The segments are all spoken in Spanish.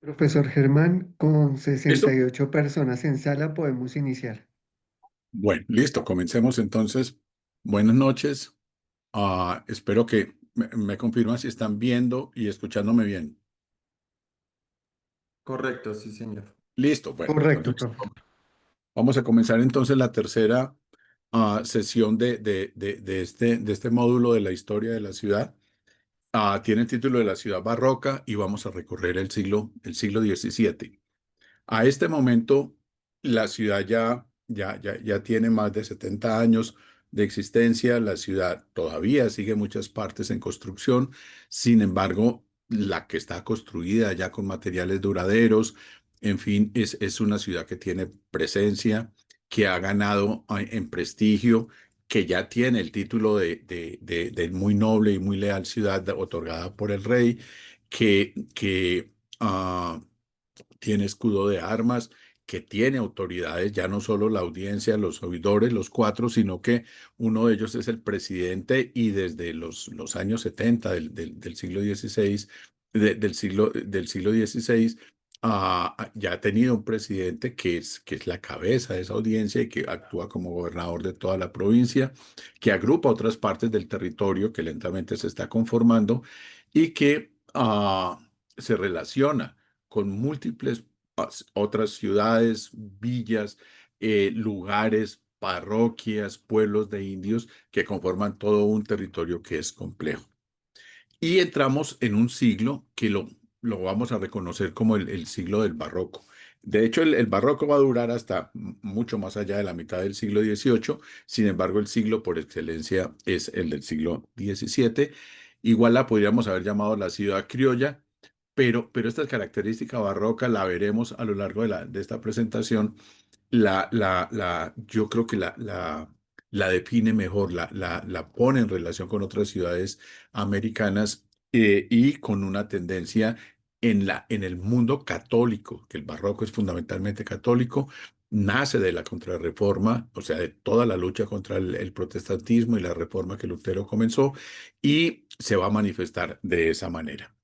Profesor Germán, con ¿Listo? 68 personas en sala podemos iniciar. Bueno, listo. Comencemos entonces. Buenas noches. Espero que me confirman si están viendo y escuchándome bien. Correcto, sí, señor. Listo. Bueno, Correcto, entonces profe. vamos a comenzar entonces la tercera sesión de este módulo de la historia de la ciudad. Tiene el título de la ciudad barroca y vamos a recorrer el siglo XVII. A este momento, la ciudad ya tiene más de 70 años de existencia. La ciudad todavía sigue muchas partes en construcción. Sin embargo, la que está construida ya con materiales duraderos, en fin, es una ciudad que tiene presencia, que ha ganado en prestigio, que ya tiene el título de muy noble y muy leal ciudad otorgada por el rey, que tiene escudo de armas, que tiene autoridades, ya no solo la audiencia, los oidores, los cuatro, sino que uno de ellos es el presidente y desde los años 70 del siglo XVI, del siglo XVI, ya ha tenido un presidente que es la cabeza de esa audiencia y que actúa como gobernador de toda la provincia, que agrupa otras partes del territorio que lentamente se está conformando y que se relaciona con múltiples otras ciudades, villas, lugares, parroquias, pueblos de indios que conforman todo un territorio que es complejo. Y entramos en un siglo que lo vamos a reconocer como el siglo del barroco. De hecho, el barroco va a durar hasta mucho más allá de la mitad del siglo XVIII. Sin embargo, el siglo por excelencia es el del siglo XVII. Igual la podríamos haber llamado la ciudad criolla, pero esta característica barroca la veremos a lo largo de esta presentación. Yo creo que la define mejor, la pone en relación con otras ciudades americanas, y con una tendencia en el mundo católico, que el barroco es fundamentalmente católico, nace de la contrarreforma, o sea, de toda la lucha contra el protestantismo y la reforma que Lutero comenzó, y se va a manifestar de esa manera.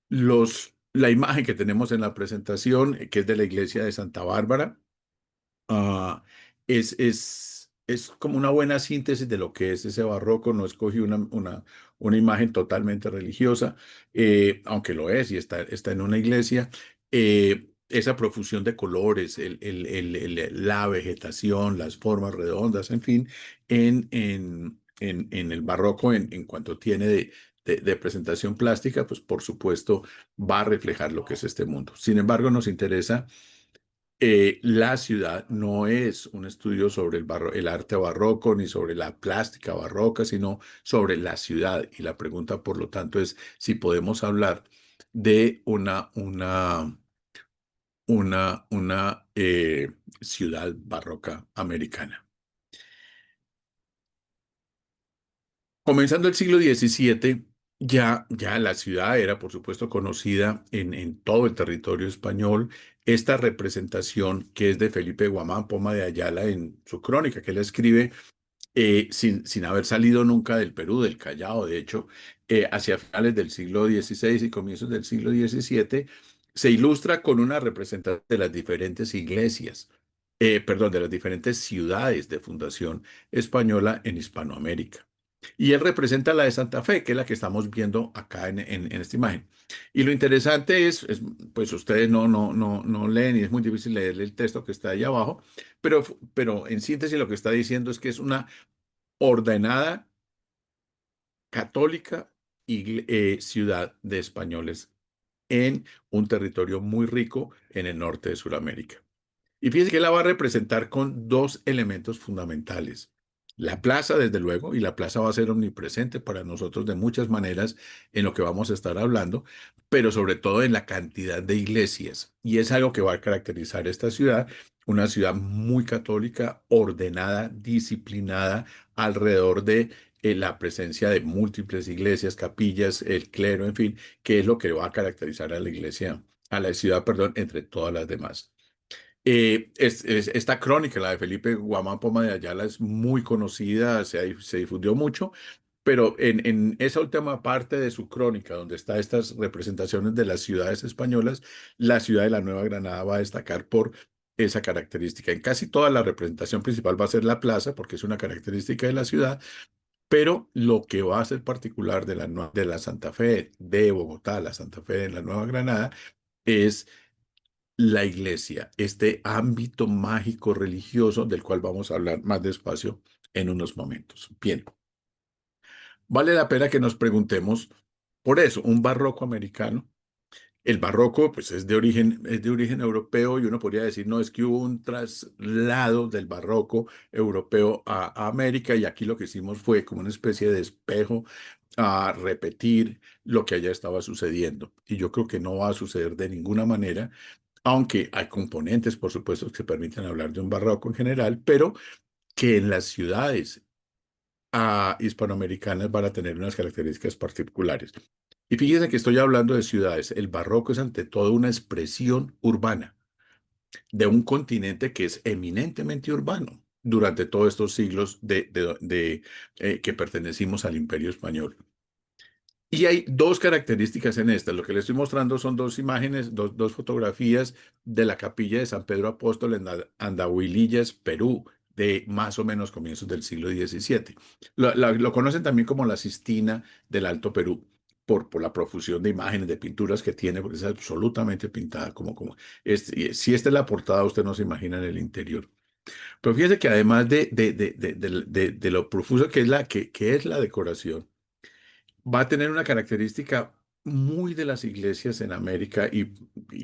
La imagen que tenemos en la presentación, que es de la iglesia de Santa Bárbara, ah, es como una buena síntesis de lo que es ese barroco. No escogí una imagen totalmente religiosa, aunque lo es y está en una iglesia. Esa profusión de colores, la vegetación, las formas redondas, en fin, en el barroco, en cuanto tiene de presentación plástica, pues por supuesto va a reflejar lo que es este mundo. Sin embargo, nos interesa, la ciudad no es un estudio sobre el arte barroco ni sobre la plástica barroca, sino sobre la ciudad. Y la pregunta, por lo tanto, es si podemos hablar de una ciudad barroca americana. Comenzando el siglo XVII, ya la ciudad era, por supuesto, conocida en todo el territorio español. Esta representación que es de Felipe Guamán Poma de Ayala en su crónica, que él escribe sin haber salido nunca del Perú, del Callao. De hecho, hacia finales del siglo XVI y comienzos del siglo XVII, se ilustra con una representación de las diferentes iglesias, perdón, de las diferentes ciudades de fundación española en Hispanoamérica. Y él representa la de Santa Fe, que es la que estamos viendo acá en esta imagen. Y lo interesante pues ustedes no leen y es muy difícil leer el texto que está ahí abajo, pero en síntesis lo que está diciendo es que es una ordenada, católica ciudad de españoles en un territorio muy rico en el norte de Sudamérica. Y fíjense que la va a representar con dos elementos fundamentales. La plaza, desde luego, y la plaza va a ser omnipresente para nosotros de muchas maneras en lo que vamos a estar hablando, pero sobre todo en la cantidad de iglesias. Y es algo que va a caracterizar esta ciudad, una ciudad muy católica, ordenada, disciplinada, alrededor de la presencia de múltiples iglesias, capillas, el clero, en fin, que es lo que va a caracterizar a la iglesia, a la ciudad, perdón, entre todas las demás. Esta crónica, la de Felipe Guamán Poma de Ayala, es muy conocida, se difundió mucho, pero en esa última parte de su crónica, donde está estas representaciones de las ciudades españolas, la ciudad de la Nueva Granada va a destacar por esa característica. En casi toda la representación principal va a ser la plaza, porque es una característica de la ciudad, pero lo que va a ser particular de de la Santa Fe de Bogotá, la Santa Fe de la Nueva Granada, es la iglesia, este ámbito mágico religioso del cual vamos a hablar más despacio en unos momentos. Bien, vale la pena que nos preguntemos por eso, un barroco americano. El barroco, pues, es de origen europeo y uno podría decir, no, es que hubo un traslado del barroco europeo a América y aquí lo que hicimos fue como una especie de espejo a repetir lo que allá estaba sucediendo. Y yo creo que no va a suceder de ninguna manera, aunque hay componentes, por supuesto, que permiten hablar de un barroco en general, pero que en las ciudades hispanoamericanas van a tener unas características particulares. Y fíjense que estoy hablando de ciudades. El barroco es ante todo una expresión urbana de un continente que es eminentemente urbano durante todos estos siglos que pertenecimos al Imperio Español. Y hay dos características en esta. Lo que les estoy mostrando son dos imágenes, dos fotografías de la capilla de San Pedro Apóstol en Andahuilillas, Perú, de más o menos comienzos del siglo XVII. Lo conocen también como la Sistina del Alto Perú, por la profusión de imágenes, de pinturas que tiene, porque es absolutamente pintada y si esta es la portada, usted no se imagina en el interior. Pero fíjese que además de lo profuso que es que es la decoración, va a tener una característica muy de las iglesias en América y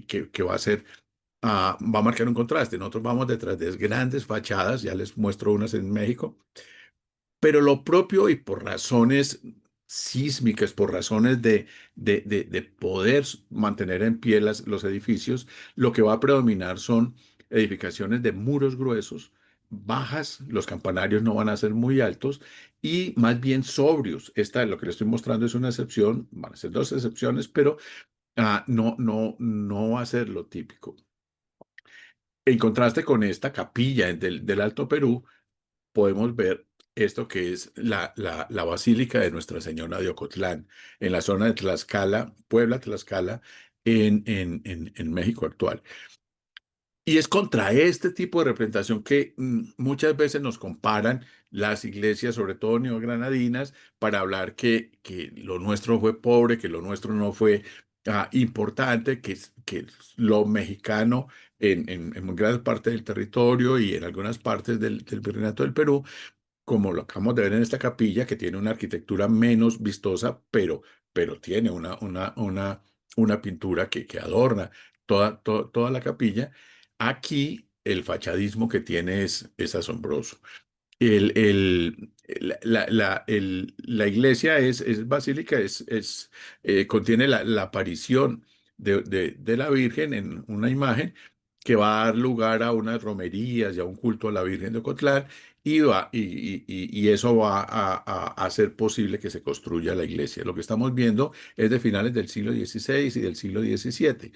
que va a ser, va a marcar un contraste. Nosotros vamos detrás de grandes fachadas, ya les muestro unas en México, pero lo propio y por razones sísmicas, por razones de poder mantener en pie los edificios, lo que va a predominar son edificaciones de muros gruesos, bajas, los campanarios no van a ser muy altos y más bien sobrios. Lo que les estoy mostrando es una excepción, van a ser dos excepciones, pero no va a ser lo típico. En contraste con esta capilla del Alto Perú, podemos ver esto que es la Basílica de Nuestra Señora de Ocotlán, en la zona de Tlaxcala, Puebla, Tlaxcala, en México actual. Y es contra este tipo de representación que muchas veces nos comparan las iglesias, sobre todo neogranadinas, para hablar que lo nuestro fue pobre, que lo nuestro no fue importante, que lo mexicano en gran parte del territorio y en algunas partes del Virreinato del Perú, como lo acabamos de ver en esta capilla, que tiene una arquitectura menos vistosa, pero tiene una pintura que adorna toda la capilla. Aquí el fachadismo que tiene es asombroso. La iglesia es basílica, contiene la aparición de la Virgen en una imagen que va a dar lugar a unas romerías y a un culto a la Virgen de Ocotlán y eso va a hacer posible que se construya la iglesia. Lo que estamos viendo es de finales del siglo XVI y del siglo XVII.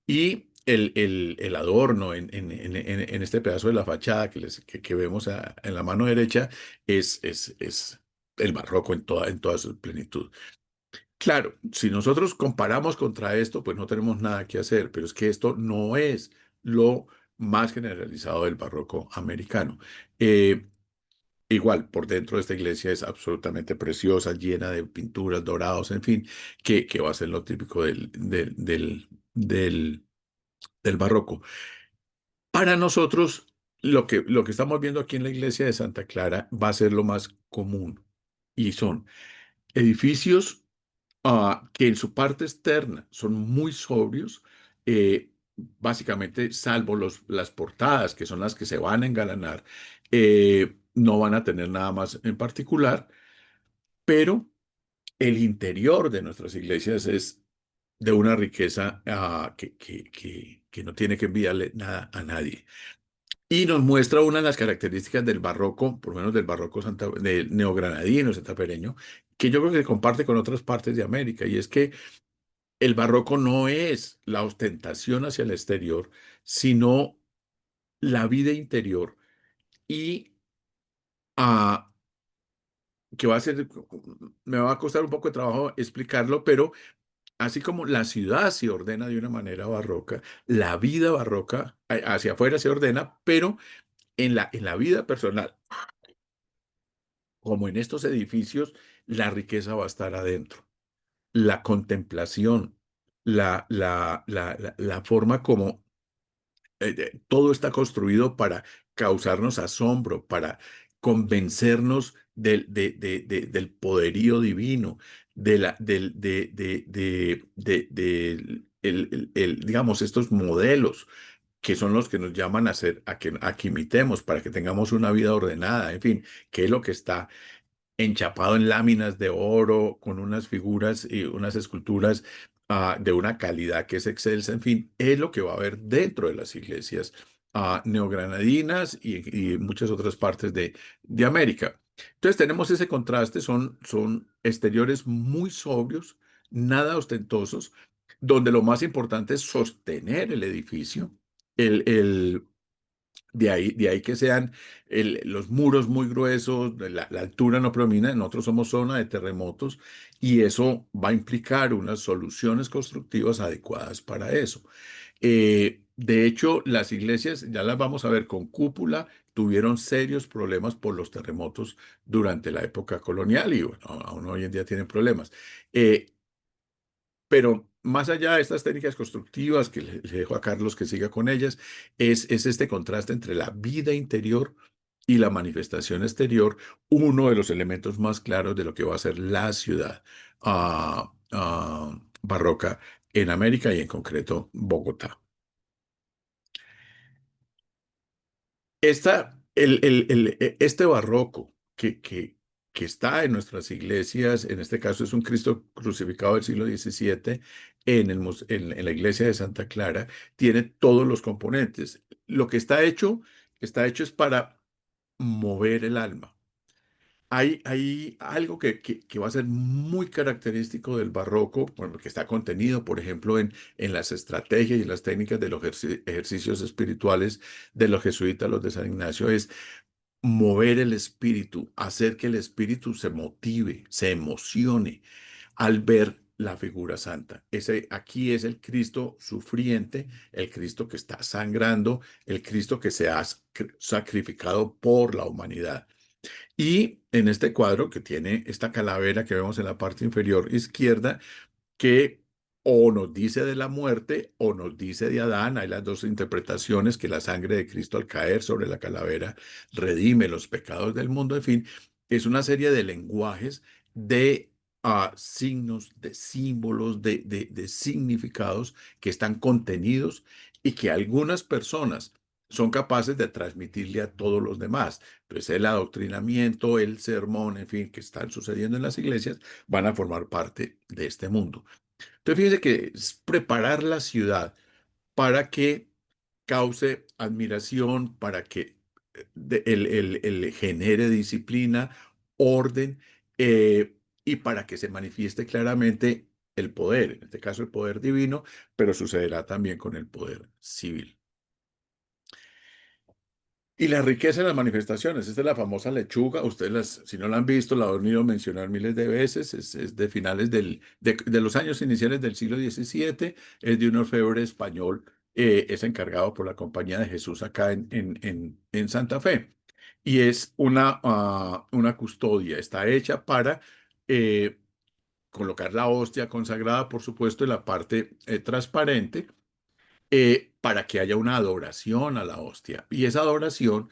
Y el adorno en este pedazo de la fachada que vemos en la mano derecha es el barroco en toda su plenitud. Claro, si nosotros comparamos contra esto, pues no tenemos nada que hacer, pero es que esto no es lo más generalizado del barroco americano. Eh, Igual, por dentro de esta iglesia es absolutamente preciosa, llena de pinturas, dorados, en fin, que va a ser lo típico del barroco. Para nosotros, lo que estamos viendo aquí en la iglesia de Santa Clara va a ser lo más común y son edificios que en su parte externa son muy sobrios, básicamente salvo las portadas, que son las que se van a engalanar, no van a tener nada más en particular, pero el interior de nuestras iglesias es de una riqueza que no tiene que enviarle nada a nadie. Y nos muestra una de las características del barroco, por lo menos del barroco del neogranadino santafereño, que yo creo que se comparte con otras partes de América, y es que el barroco no es la ostentación hacia el exterior, sino la vida interior y ah, que va a ser, me va a costar un poco de trabajo explicarlo, pero así como la ciudad se ordena de una manera barroca, la vida barroca hacia afuera se ordena, pero en la vida personal, como en estos edificios, la riqueza va a estar adentro. La contemplación, la forma como todo está construido para causarnos asombro, para convencernos del poderío divino, digamos, estos modelos que son los que nos llaman a hacer, a que imitemos, para que tengamos una vida ordenada, en fin, qué es lo que está enchapado en láminas de oro, con unas figuras y unas esculturas de una calidad que es excelsa, en fin, es lo que va a haber dentro de las iglesias neogranadinas y muchas otras partes de América. Entonces tenemos ese contraste, son exteriores muy sobrios, nada ostentosos, donde lo más importante es sostener el edificio, el de ahí que sean los muros muy gruesos, la altura no predomina, nosotros somos zona de terremotos y eso va a implicar unas soluciones constructivas adecuadas para eso. De hecho, las iglesias, ya las vamos a ver con cúpula, tuvieron serios problemas por los terremotos durante la época colonial y bueno, aún hoy en día tienen problemas. Eh, pero más allá de estas técnicas constructivas, que le dejo a Carlos que siga con ellas, es este contraste entre la vida interior y la manifestación exterior, uno de los elementos más claros de lo que va a ser la ciudad barroca en América y en concreto Bogotá. Este barroco que está en nuestras iglesias, en este caso es un Cristo crucificado del siglo XVII en la iglesia de Santa Clara, tiene todos los componentes. Lo que está hecho es para mover el alma. Hay algo que va a ser muy característico del barroco, bueno, que está contenido, por ejemplo, en las estrategias y las técnicas de los ejercicios espirituales de los jesuitas, los de San Ignacio, es mover el espíritu, hacer que el espíritu se motive, se emocione al ver la figura santa. Aquí es el Cristo sufriente, el Cristo que está sangrando, el Cristo que se ha sacrificado por la humanidad. Y en este cuadro que tiene esta calavera que vemos en la parte inferior izquierda, que o nos dice de la muerte o nos dice de Adán, hay las dos interpretaciones, que la sangre de Cristo al caer sobre la calavera redime los pecados del mundo, en fin, es una serie de lenguajes de signos, de símbolos, de significados que están contenidos y que algunas personas son capaces de transmitirle a todos los demás. Entonces, el adoctrinamiento, el sermón, en fin, que están sucediendo en las iglesias, van a formar parte de este mundo. Entonces, fíjense que es preparar la ciudad para que cause admiración, para que genere disciplina, orden, y para que se manifieste claramente el poder, en este caso el poder divino, pero sucederá también con el poder civil. Y la riqueza de las manifestaciones, esta es la famosa lechuga, ustedes si no la han visto, la han oído mencionar miles de veces, es de finales de los años iniciales del siglo XVII, es de un orfebre español, es encargado por la Compañía de Jesús acá en Santa Fe. Y es una custodia, está hecha para colocar la hostia consagrada, por supuesto, en la parte transparente para que haya una adoración a la hostia. Y esa adoración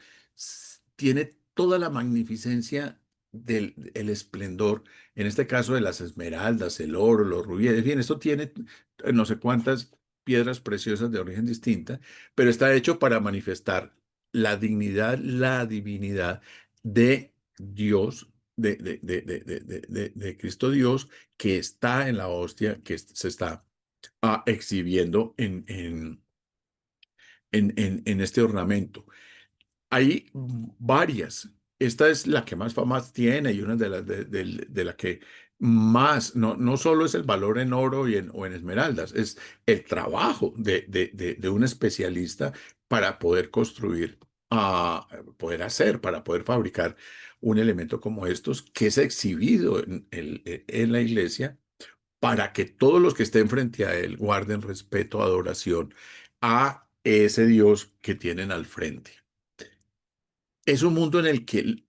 tiene toda la magnificencia del el esplendor, en este caso de las esmeraldas, el oro, los rubíes, bien, esto tiene no sé cuántas piedras preciosas de origen distinta, pero está hecho para manifestar la dignidad, la divinidad de Dios, de Cristo Dios, que está en la hostia, que se está exhibiendo en este ornamento. Hay varias. Esta es la que más fama tiene y una de la que más, no solo es el valor en oro o en esmeraldas, es el trabajo de un especialista para poder construir, poder hacer, para poder fabricar un elemento como estos que es exhibido en la iglesia para que todos los que estén frente a él guarden respeto, adoración a ese Dios que tienen al frente. Es un mundo en el que,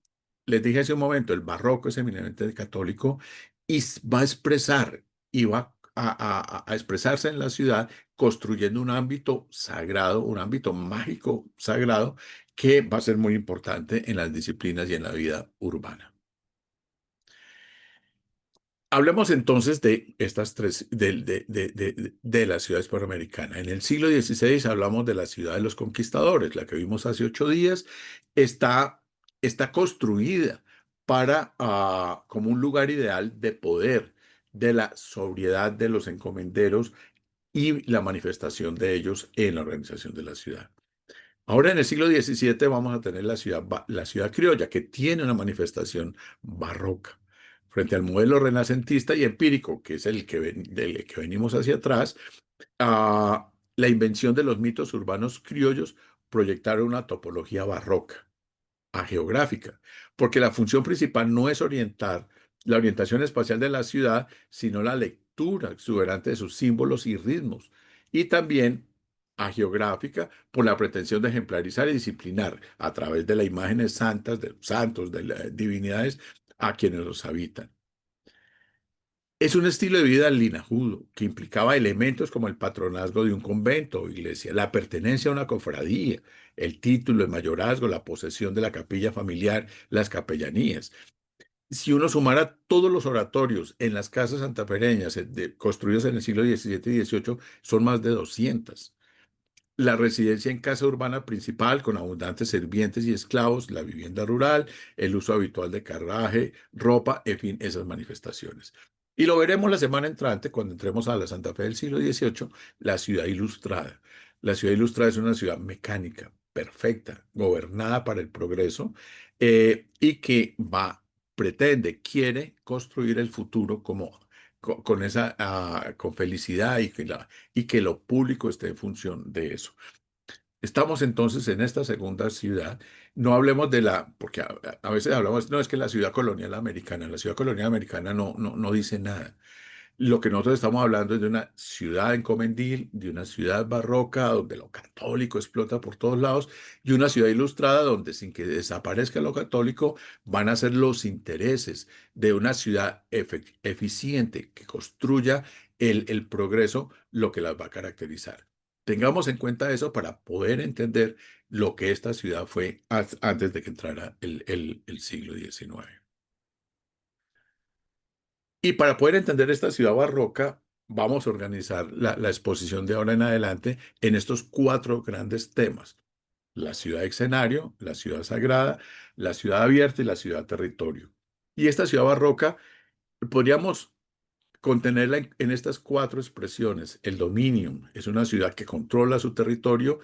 les dije hace un momento, el barroco es eminentemente católico y va a expresar y va a expresarse en la ciudad construyendo un ámbito sagrado, un ámbito mágico sagrado que va a ser muy importante en las disciplinas y en la vida urbana. Hablemos entonces de estas tres, de la ciudad hispanoamericana. En el siglo XVI hablamos de la ciudad de los conquistadores, la que vimos hace 8 días, está, está construida para, como un lugar ideal de poder, de la sobriedad de los encomenderos y la manifestación de ellos en la organización de la ciudad. Ahora en el siglo XVII vamos a tener la ciudad criolla, que tiene una manifestación barroca. Frente al modelo renacentista y empírico, que es del que venimos hacia atrás, la invención de los mitos urbanos criollos proyectaron una topología barroca geográfica, porque la función principal no es orientar la orientación espacial de la ciudad, sino la lectura exuberante de sus símbolos y ritmos, y también geográfica por la pretensión de ejemplarizar y disciplinar a través de las imágenes santas, de los santos, de las divinidades, a quienes los habitan. Es un estilo de vida linajudo que implicaba elementos como el patronazgo de un convento o iglesia, la pertenencia a una cofradía, el título de mayorazgo, la posesión de la capilla familiar, las capellanías. Si uno sumara todos los oratorios en las casas santafereñas construidas en el siglo XVII y XVIII, son más de 200. La residencia en casa urbana principal con abundantes sirvientes y esclavos, la vivienda rural, el uso habitual de carruaje, ropa, en fin, esas manifestaciones. Y lo veremos la semana entrante cuando entremos a la Santa Fe del siglo XVIII, la ciudad ilustrada. La ciudad ilustrada es una ciudad mecánica, perfecta, gobernada para el progreso y que pretende, quiere construir el futuro como con esa, con felicidad y que lo público esté en función de eso. Estamos entonces en esta segunda ciudad. No hablemos porque a veces hablamos, no, es que la ciudad colonial americana, la ciudad colonial americana no dice nada. Lo que nosotros estamos hablando es de una ciudad encomendil, de una ciudad barroca donde lo católico explota por todos lados y una ciudad ilustrada donde sin que desaparezca lo católico van a ser los intereses de una ciudad eficiente que construya el progreso lo que las va a caracterizar. Tengamos en cuenta eso para poder entender lo que esta ciudad fue antes de que entrara el siglo XIX. Y para poder entender esta ciudad barroca, vamos a organizar la exposición de ahora en adelante en estos cuatro grandes temas: la ciudad escenario, la ciudad sagrada, la ciudad abierta y la ciudad territorio. Y esta ciudad barroca podríamos contenerla en estas cuatro expresiones. El dominium es una ciudad que controla su territorio,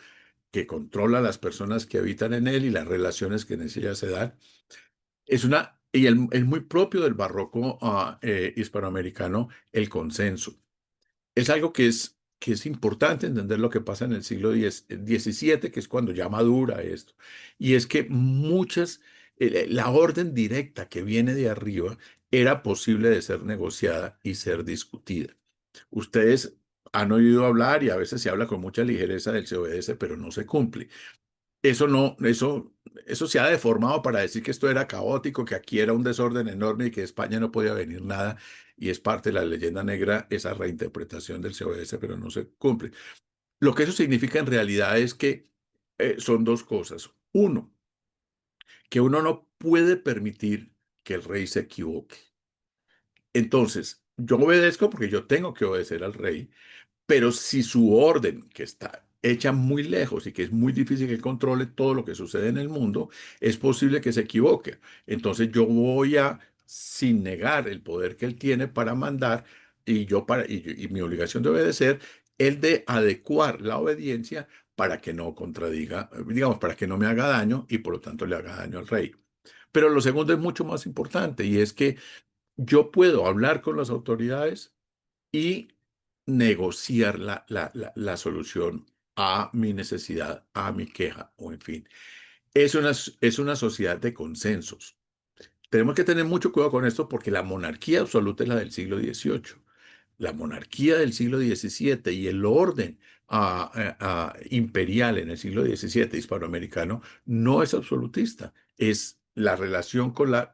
que controla las personas que habitan en él y las relaciones que en ella se dan. Es muy propio del barroco hispanoamericano el consenso. Es algo que es importante entender lo que pasa en el siglo XVII, que es cuando ya madura esto. Y es que la orden directa que viene de arriba era posible de ser negociada y ser discutida. Ustedes han oído hablar y a veces se habla con mucha ligereza del CODS, pero no se cumple. Eso no, eso se ha deformado para decir que esto era caótico, que aquí era un desorden enorme y que de España no podía venir nada, y es parte de la leyenda negra esa reinterpretación del COS, pero no se cumple. Lo que eso significa en realidad es que son dos cosas. Uno, que uno no puede permitir que el rey se equivoque. Entonces, yo obedezco porque yo tengo que obedecer al rey, pero si su orden, que está hecha muy lejos y que es muy difícil que controle todo lo que sucede en el mundo, es posible que se equivoque. Entonces yo voy a, sin negar el poder que él tiene para mandar y mi obligación de obedecer, el de adecuar la obediencia para que no contradiga, digamos, para que no me haga daño y por lo tanto le haga daño al rey. Pero lo segundo es mucho más importante y es que yo puedo hablar con las autoridades y negociar la solución a mi necesidad, a mi queja, o en fin. Es una sociedad de consensos. tenemos que tener mucho cuidado con esto porque la monarquía absoluta es la del siglo XVIII. La monarquía del siglo XVII y el orden imperial en el siglo XVII hispanoamericano no es absolutista. Es la relación con la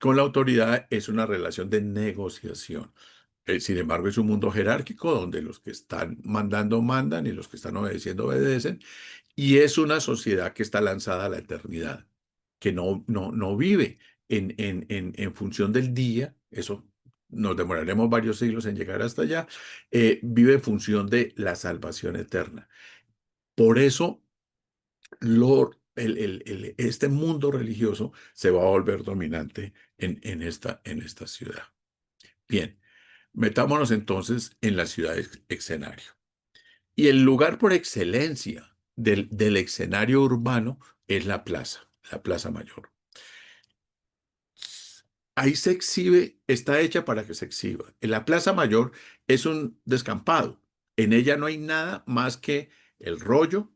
autoridad es una relación de negociación. Sin embargo, es un mundo jerárquico donde los que están mandando mandan y los que están obedeciendo obedecen. Y es una sociedad que está lanzada a la eternidad, que no vive en función del día. Eso nos demoraremos varios siglos en llegar hasta allá. Vive en función de la salvación eterna. Por eso este mundo religioso se va a volver dominante en esta ciudad. Bien, metámonos entonces en la ciudad escenario. Y el lugar por excelencia del escenario urbano es la Plaza Mayor. Ahí se exhibe, está hecha para que se exhiba. En la Plaza Mayor es un descampado. En ella no hay nada más que el rollo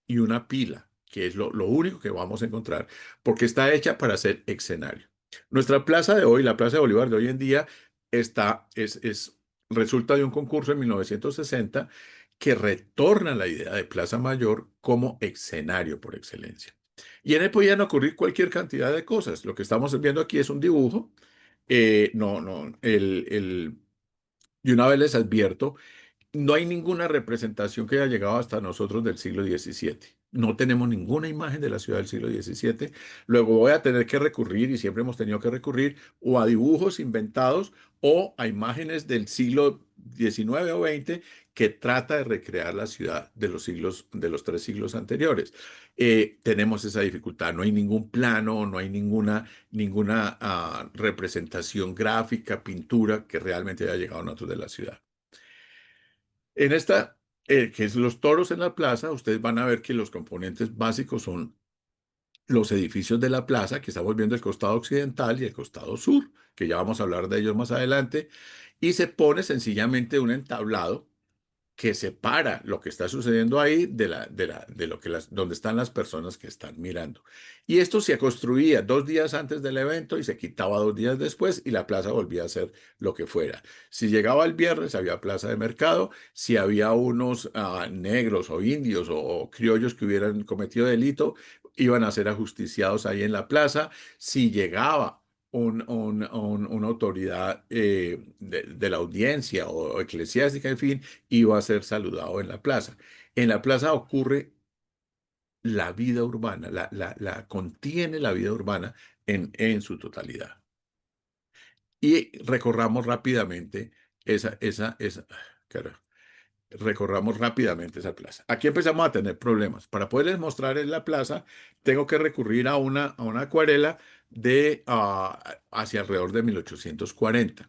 y una pila, que es lo único que vamos a encontrar, porque está hecha para ser escenario. Nuestra plaza de hoy, la Plaza de Bolívar de hoy en día, resulta de un concurso en 1960 que retorna la idea de Plaza Mayor como escenario por excelencia. Y en él podían ocurrir cualquier cantidad de cosas. Lo que estamos viendo aquí es un dibujo. No, no, y una vez les advierto, no hay ninguna representación que haya llegado hasta nosotros del siglo XVII. No tenemos ninguna imagen de la ciudad del siglo XVII. Luego voy a tener que recurrir, y siempre hemos tenido que recurrir, o a dibujos inventados o a imágenes del siglo XIX o XX que trata de recrear la ciudad de los 3 siglos anteriores. Tenemos esa dificultad. No hay ningún plano, no hay ninguna representación gráfica, pintura que realmente haya llegado a nosotros de la ciudad. En esta, que es los toros en la plaza, ustedes van a ver que los componentes básicos son los edificios de la plaza, que estamos viendo el costado occidental y el costado sur, que ya vamos a hablar de ellos más adelante, y se pone sencillamente un entablado que separa lo que está sucediendo ahí de lo que donde están las personas que están mirando. Y esto se construía 2 días antes del evento y se quitaba 2 días después y la plaza volvía a ser lo que fuera. Si llegaba el viernes había plaza de mercado, si había unos negros o indios o criollos que hubieran cometido delito, iban a ser ajusticiados ahí en la plaza. Si llegaba una autoridad de la audiencia o eclesiástica, en fin, iba a ser saludado en la plaza. En la plaza ocurre la vida urbana, contiene la vida urbana en su totalidad. Y recorramos rápidamente carajo, recorramos rápidamente esa plaza. Aquí empezamos a tener problemas. Para poderles mostrar en la plaza, tengo que recurrir a una acuarela hacia alrededor de 1840.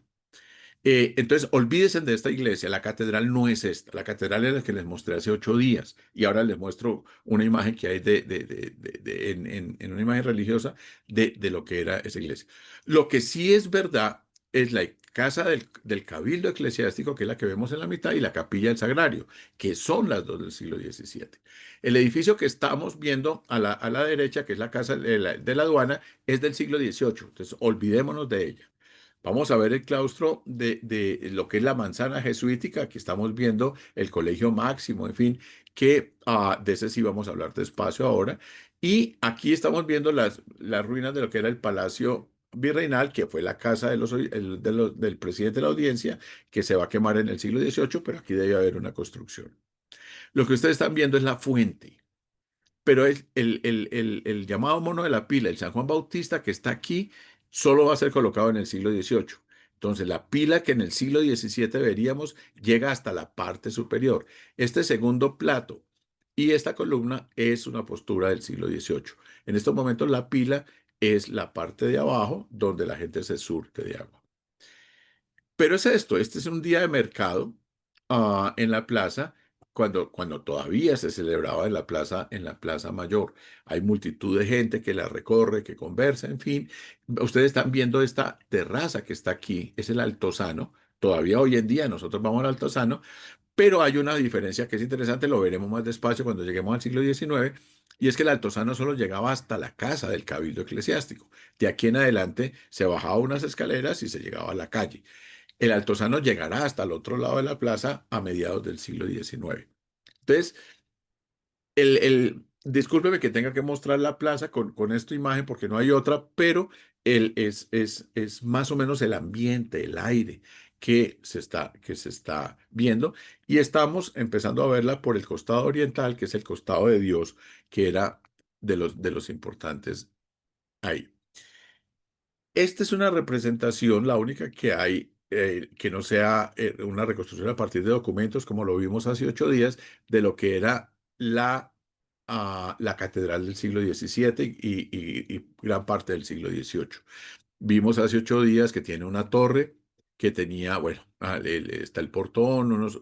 Entonces, olvídense de esta iglesia, la catedral no es esta, la catedral es la que les mostré hace 8 días y ahora les muestro una imagen que hay en una imagen religiosa de lo que era esa iglesia. Lo que sí es verdad es la casa del cabildo eclesiástico, que es la que vemos en la mitad, y la capilla del Sagrario, que son las dos del siglo XVII. El edificio que estamos viendo a la derecha, que es la casa de la aduana, es del siglo XVIII, entonces olvidémonos de ella. Vamos a ver el claustro de lo que es la manzana jesuítica. Aquí estamos viendo el Colegio Máximo, en fin, que de ese sí vamos a hablar despacio ahora. Y aquí estamos viendo las ruinas de lo que era el Palacio Virreinal, que fue la casa del presidente de la audiencia, que se va a quemar en el siglo XVIII, pero aquí debe haber una construcción. Lo que ustedes están viendo es la fuente. Pero el llamado mono de la pila, el San Juan Bautista que está aquí, solo va a ser colocado en el siglo XVIII. Entonces, la pila que en el siglo XVII veríamos llega hasta la parte superior. Este segundo plato y esta columna es una postura del siglo XVIII. En estos momentos, la pila es la parte de abajo donde la gente se surte de agua. Pero es esto, este es un día de mercado en la plaza, cuando todavía se celebraba en la plaza Mayor. Hay multitud de gente que la recorre, que conversa, en fin. Ustedes están viendo esta terraza que está aquí, es el Altozano. Todavía hoy en día nosotros vamos al Altozano, Pero hay una diferencia que es interesante, lo veremos más despacio cuando lleguemos al siglo XIX, y es que el altozano solo llegaba hasta la casa del cabildo eclesiástico. De aquí en adelante se bajaba unas escaleras y se llegaba a la calle. El altozano llegará hasta el otro lado de la plaza a mediados del siglo XIX. Entonces, discúlpeme que tenga que mostrar la plaza con esta imagen porque no hay otra, pero es más o menos el ambiente, el aire que se está viendo y estamos empezando a verla por el costado oriental, que es el costado de Dios, que era de los importantes ahí. Esta es una representación, la única que hay, que no sea una reconstrucción a partir de documentos, como lo vimos hace 8 días, de lo que era la catedral del siglo XVII y gran parte del siglo XVIII. Vimos hace 8 días que tiene una torre que tenía, bueno, está el portón, unos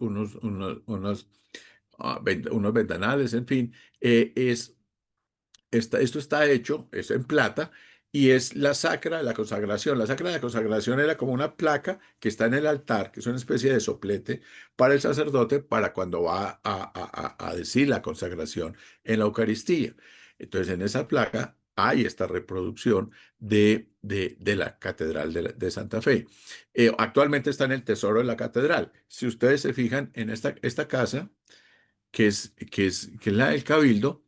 ventanales, en fin, esto está hecho, es en plata, y es la sacra de la consagración. La sacra de la consagración era como una placa que está en el altar, que es una especie de soplete para el sacerdote para cuando va a decir la consagración en la Eucaristía. Entonces, en esa placa hay esta reproducción de la Catedral de Santa Fe. Actualmente está en el tesoro de la catedral. Si ustedes se fijan en esta casa, que es la del Cabildo,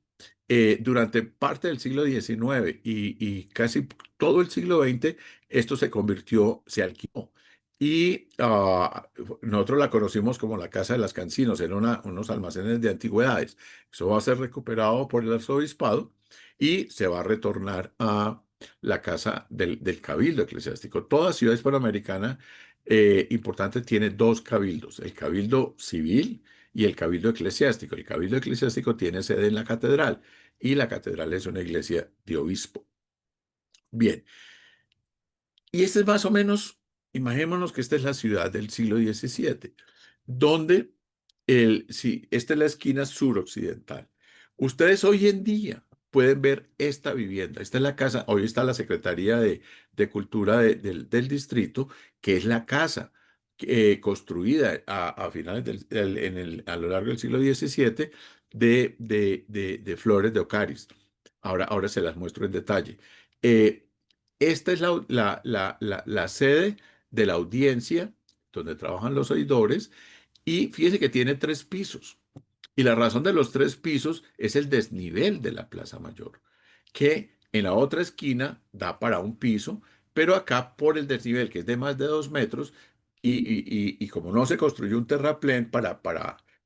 durante parte del siglo XIX y casi todo el siglo XX, esto se convirtió, se alquiló. Y nosotros la conocimos como la Casa de las Cancinos, eran unos almacenes de antigüedades. Eso va a ser recuperado por el arzobispado y se va a retornar a la Casa del Cabildo Eclesiástico. Toda ciudad hispanoamericana importante tiene dos cabildos, el Cabildo Civil y el Cabildo Eclesiástico. El Cabildo Eclesiástico tiene sede en la catedral y la catedral es una iglesia de obispo. Bien, y este es más o menos, imaginémonos que esta es la ciudad del siglo XVII, donde si esta es la esquina suroccidental. Ustedes hoy en día pueden ver esta vivienda. Esta es la casa, hoy está la Secretaría de Cultura del distrito, que es la casa construida a finales a lo largo del siglo XVII de Flores de Ocaris. Ahora se las muestro en detalle. Eh, Esta es la sede de la audiencia donde trabajan los oidores y fíjese que tiene 3 pisos. Y la razón de los 3 pisos es el desnivel de la Plaza Mayor, que en la otra esquina da para un piso, pero acá por el desnivel, que es de más de 2 metros, y como no se construyó un terraplén para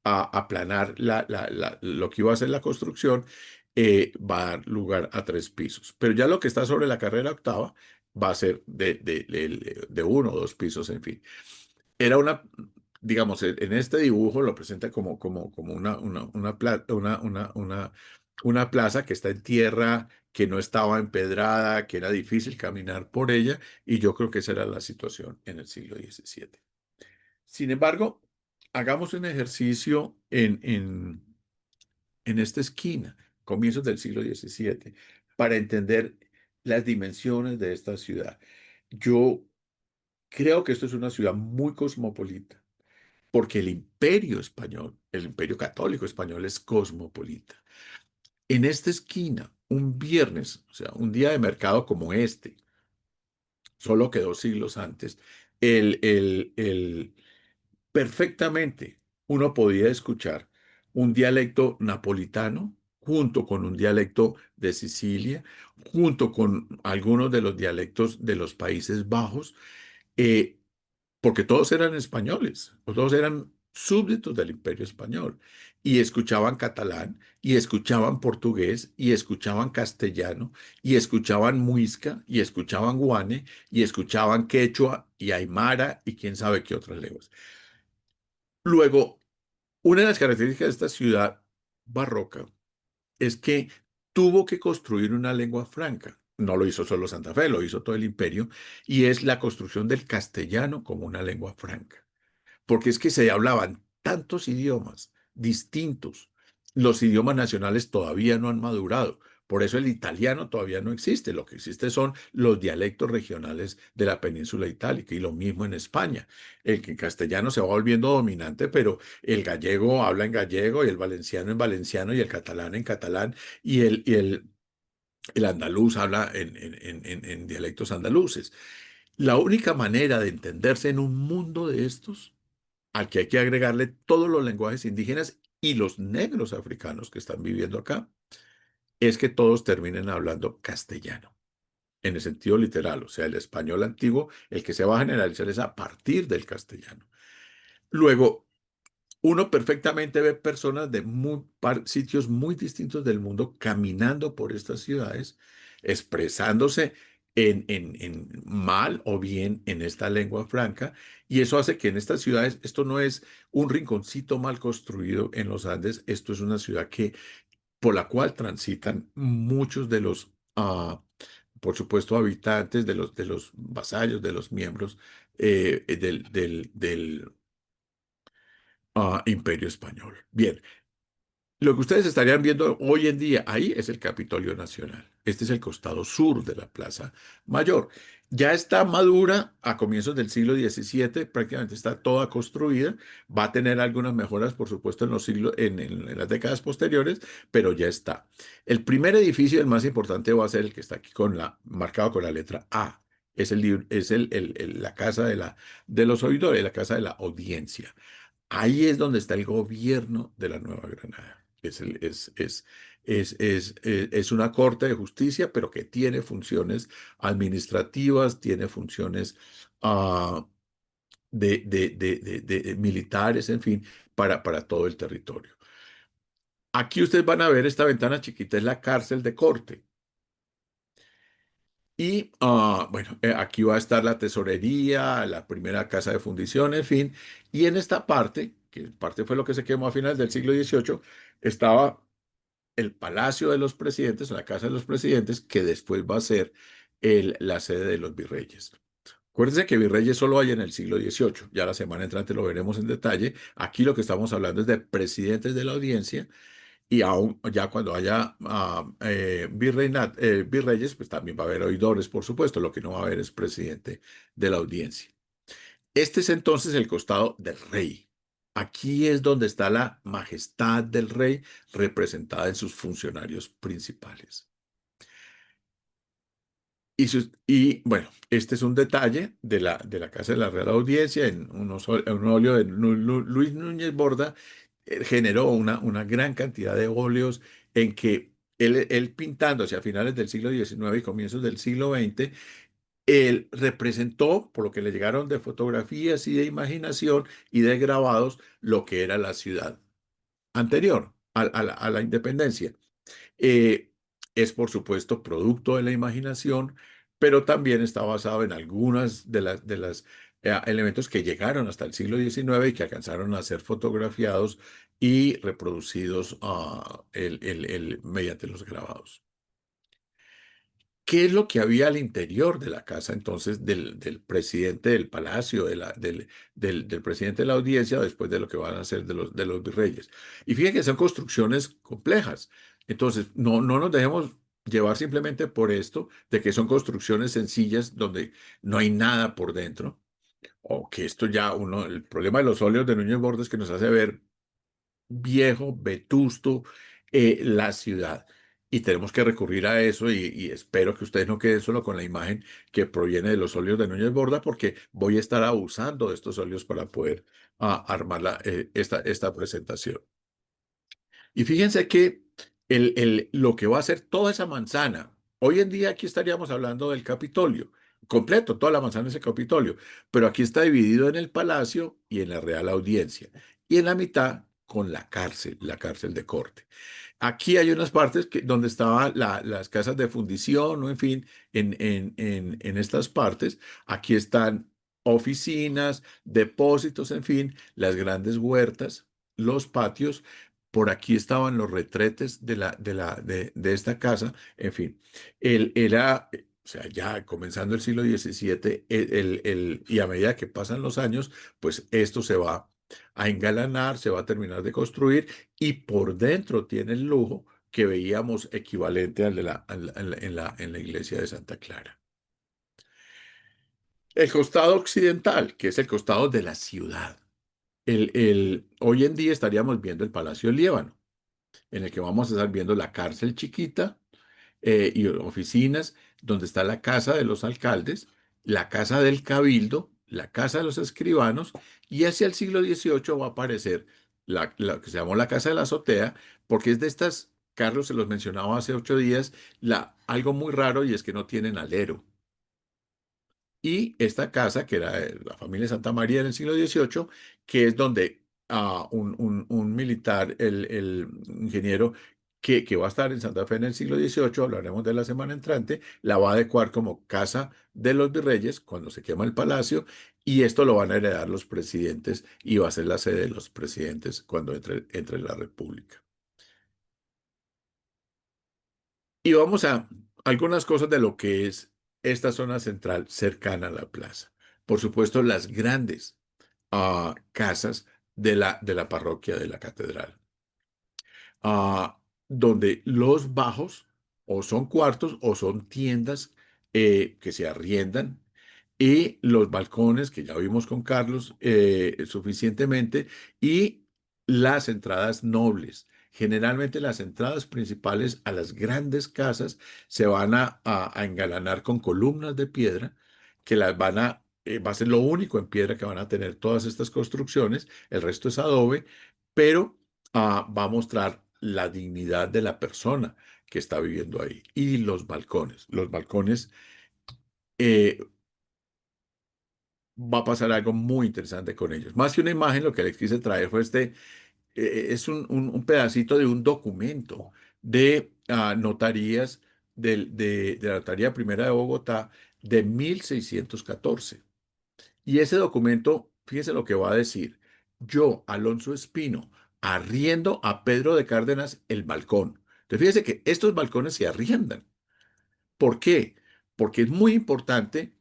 aplanar lo que iba a ser la construcción, va a dar lugar a 3 pisos. Pero ya lo que está sobre la carrera octava va a ser de 1 o 2 pisos, en fin. Era una, digamos, en este dibujo lo presenta como una plaza que está en tierra, que no estaba empedrada, que era difícil caminar por ella, y yo creo que esa era la situación en el siglo XVII. Sin embargo, hagamos un ejercicio en esta esquina, comienzos del siglo XVII, para entender las dimensiones de esta ciudad. Yo creo que esto es una ciudad muy cosmopolita porque el imperio español, el imperio católico español es cosmopolita. En esta esquina, un viernes, o sea, un día de mercado como este, solo que 2 siglos antes, perfectamente uno podía escuchar un dialecto napolitano junto con un dialecto de Sicilia, junto con algunos de los dialectos de los Países Bajos, eh, porque todos eran españoles, o todos eran súbditos del Imperio Español, y escuchaban catalán, y escuchaban portugués, y escuchaban castellano, y escuchaban muisca, y escuchaban guane, y escuchaban quechua, y aymara, y quién sabe qué otras lenguas. Luego, una de las características de esta ciudad barroca es que tuvo que construir una lengua franca. No lo hizo solo Santa Fe, lo hizo todo el imperio, y es la construcción del castellano como una lengua franca. Porque es que se hablaban tantos idiomas distintos. Los idiomas nacionales todavía no han madurado. Por eso el italiano todavía no existe. Lo que existe son los dialectos regionales de la península itálica y lo mismo en España. El que castellano se va volviendo dominante, pero el gallego habla en gallego y el valenciano en valenciano y el catalán en catalán y el andaluz habla en dialectos andaluces. La única manera de entenderse en un mundo de estos, al que hay que agregarle todos los lenguajes indígenas y los negros africanos que están viviendo acá, es que todos terminen hablando castellano, en el sentido literal, o sea, el español antiguo, el que se va a generalizar es a partir del castellano. Luego, uno perfectamente ve personas de sitios muy distintos del mundo caminando por estas ciudades, expresándose en mal o bien en esta lengua franca, y eso hace que en estas ciudades, esto no es un rinconcito mal construido en los Andes, esto es una ciudad por la cual transitan muchos de los, por supuesto, habitantes, de los vasallos, de los miembros del Imperio Español. Bien, lo que ustedes estarían viendo hoy en día ahí es el Capitolio Nacional. Este es el costado sur de la Plaza Mayor. Ya está madura a comienzos del siglo XVII, prácticamente está toda construida. Va a tener algunas mejoras, por supuesto, en los siglos, en las décadas posteriores, pero ya está. El primer edificio, el más importante, va a ser el que está aquí marcado con la letra A. Es la casa de los oidores, la casa de la audiencia. Ahí es donde está el gobierno de la Nueva Granada. Es una corte de justicia, pero que tiene funciones administrativas, tiene funciones ah, de militares, en fin, para todo el territorio. Aquí ustedes van a ver esta ventana chiquita, es la cárcel de corte. Y bueno, aquí va a estar la tesorería, la primera casa de fundición, en fin. Y en esta parte, que parte fue lo que se quemó a finales del siglo XVIII, estaba el Palacio de los Presidentes, la Casa de los Presidentes, que después va a ser la sede de los virreyes. Acuérdense que virreyes solo hay en el siglo XVIII. Ya la semana entrante lo veremos en detalle. Aquí lo que estamos hablando es de presidentes de la audiencia y aún ya cuando haya virreyes, pues también va a haber oidores, por supuesto. Lo que no va a haber es presidente de la audiencia. Este es entonces el costado del rey. Aquí es donde está la majestad del rey representada en sus funcionarios principales. Bueno, este es un detalle de la Casa de la Real Audiencia en un óleo de Luis Núñez Borda. Generó una gran cantidad de óleos en que él pintando hacia finales del siglo XIX y comienzos del siglo XX, él representó, por lo que le llegaron de fotografías y de imaginación y de grabados, lo que era la ciudad anterior a la independencia. Eh, es, por supuesto, producto de la imaginación, pero también está basado en algunas de las elementos que llegaron hasta el siglo XIX y que alcanzaron a ser fotografiados y reproducidos mediante los grabados. ¿Qué es lo que había al interior de la casa entonces del presidente del palacio, del presidente de la audiencia, después de lo que van a hacer de los virreyes? Y fíjense que son construcciones complejas. Entonces, no nos dejemos llevar simplemente por esto, de que son construcciones sencillas donde no hay nada por dentro, o que esto ya el problema de los óleos de Núñez Borges que nos hace ver viejo, vetusto, la ciudad. Y tenemos que recurrir a eso y espero que ustedes no queden solo con la imagen que proviene de los óleos de Núñez Borda, porque voy a estar abusando de estos óleos para poder armar esta presentación. Y fíjense que lo que va a ser toda esa manzana, hoy en día aquí estaríamos hablando del Capitolio, completo, toda la manzana es el Capitolio, pero aquí está dividido en el Palacio y en la Real Audiencia, y en la mitad con la cárcel de corte. Aquí hay unas partes donde estaban las casas de fundición, o en fin, en estas partes, aquí están oficinas, depósitos, en fin, las grandes huertas, los patios. Por aquí estaban los retretes de esta casa. En fin, o sea, ya comenzando el siglo XVII, y a medida que pasan los años, pues esto se va a engalanar, se va a terminar de construir y por dentro tiene el lujo que veíamos equivalente al de en la iglesia de Santa Clara. El costado occidental, que es el costado de la ciudad. Hoy en día estaríamos viendo el Palacio del Líbano, en el que vamos a estar viendo la cárcel chiquita y oficinas, donde está la casa de los alcaldes, la casa del cabildo, la casa de los escribanos, y hacia el siglo XVIII va a aparecer la que se llamó la casa de la azotea, porque es de estas, Carlos se los mencionaba hace 8 días, algo muy raro y es que no tienen alero. Y esta casa, que era de la familia Santa María en el siglo XVIII, que es donde un militar, el ingeniero que va a estar en Santa Fe en el siglo XVIII, hablaremos de la semana entrante, la va a adecuar como casa de los virreyes cuando se quema el palacio, y esto lo van a heredar los presidentes y va a ser la sede de los presidentes cuando entre la República. Y vamos a algunas cosas de lo que es esta zona central cercana a la plaza. Por supuesto, las grandes casas de la parroquia de la catedral, donde los bajos o son cuartos o son tiendas que se arriendan y los balcones, que ya vimos con Carlos suficientemente, y las entradas nobles. Generalmente las entradas principales a las grandes casas se van a engalanar con columnas de piedra que las va a ser lo único en piedra que van a tener todas estas construcciones, el resto es adobe, pero va a mostrar la dignidad de la persona que está viviendo ahí. Y los balcones eh, va a pasar algo muy interesante con ellos. Más que una imagen, lo que les quise traer fue es un pedacito de un documento de notarías de la Notaría Primera de Bogotá de 1614. Y ese documento, fíjese lo que va a decir. Yo, Alonso Espino, arriendo a Pedro de Cárdenas el balcón. Entonces, fíjese que estos balcones se arriendan. ¿Por qué? Porque es muy importante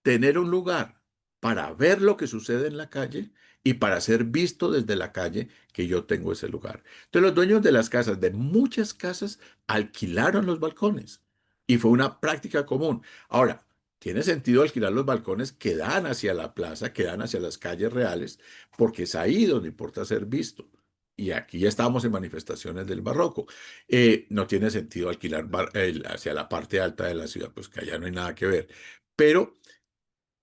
tener un lugar para ver lo que sucede en la calle y para ser visto desde la calle que yo tengo ese lugar. Entonces los dueños de las casas, de muchas casas, alquilaron los balcones y fue una práctica común. Ahora, tiene sentido alquilar los balcones que dan hacia la plaza, que dan hacia las calles reales, porque es ahí donde importa ser visto. Y aquí ya estamos en manifestaciones del barroco. No tiene sentido alquilar hacia la parte alta de la ciudad, pues que allá no hay nada que ver. Pero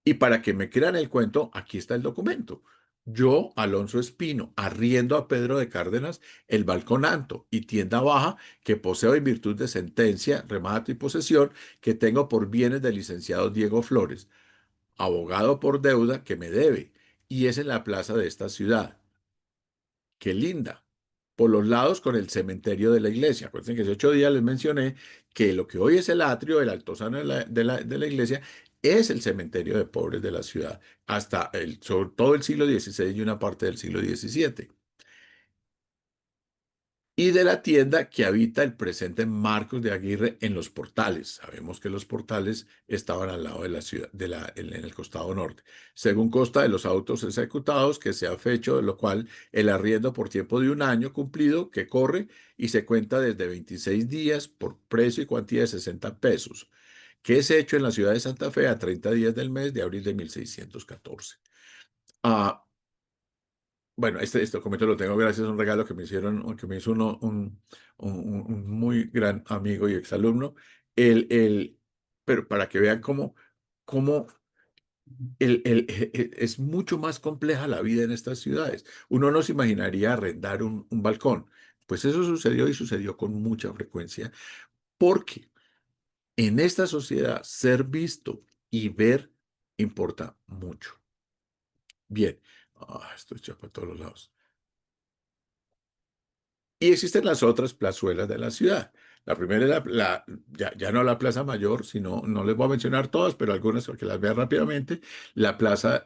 y para que me crean el cuento, aquí está el documento. Yo, Alonso Espino, arriendo a Pedro de Cárdenas el balcón alto y tienda baja que poseo en virtud de sentencia, remato y posesión que tengo por bienes del licenciado Diego Flores, abogado por deuda que me debe, y es en la plaza de esta ciudad. Qué linda. Por los lados con el cementerio de la iglesia. Acuérdense que hace 8 días les mencioné que lo que hoy es el atrio, el altozano de la iglesia, es el cementerio de pobres de la ciudad, sobre todo el siglo XVI y una parte del siglo XVII. Y de la tienda que habita el presente Marcos de Aguirre en los Portales. Sabemos que los Portales estaban al lado de la ciudad, en el costado norte. Según consta de los autos ejecutados que se ha fecho, de lo cual el arriendo por tiempo de un año cumplido que corre y se cuenta desde 26 días por precio y cuantía de 60 pesos, que es hecho en la ciudad de Santa Fe a 30 días del mes de abril de 1614. Bueno, este documento lo tengo gracias a un regalo que me hicieron, que me hizo un muy gran amigo y exalumno. Pero para que vean cómo es mucho más compleja la vida en estas ciudades. Uno no se imaginaría arrendar un balcón. Pues eso sucedió y sucedió con mucha frecuencia, porque en esta sociedad ser visto y ver importa mucho. Bien, esto echa para todos los lados. Y existen las otras plazuelas de la ciudad. La primera es ya no la Plaza Mayor, sino, no les voy a mencionar todas, pero algunas para que las vean rápidamente,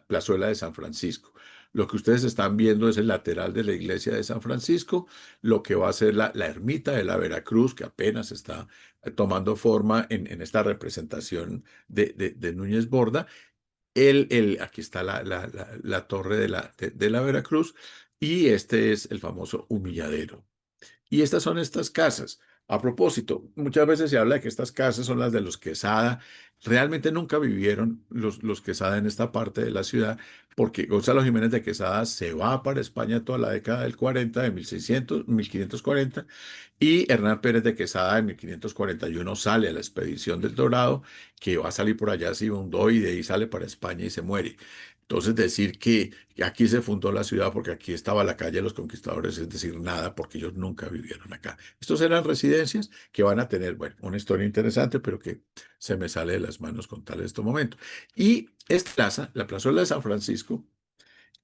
Plazuela de San Francisco. Lo que ustedes están viendo es el lateral de la iglesia de San Francisco, lo que va a ser la ermita de la Veracruz, que apenas está tomando forma en esta representación de Núñez Borda. Aquí está la torre de la Veracruz, y este es el famoso humilladero. Y estas son estas casas. A propósito, muchas veces se habla de que estas casas son las de los Quesada. Realmente nunca vivieron los Quesada en esta parte de la ciudad, porque Gonzalo Jiménez de Quesada se va para España toda la década del 40, de 1600, 1540, y Hernán Pérez de Quesada en 1541 sale a la expedición del Dorado, que va a salir por allá, se hundó y de ahí sale para España y se muere. Entonces decir que aquí se fundó la ciudad porque aquí estaba la calle de los conquistadores, es decir, nada, porque ellos nunca vivieron acá. Estos eran residencias que van a tener, bueno, una historia interesante, pero que se me sale de las manos contar en este momento. Y esta plaza, la plazuela de San Francisco,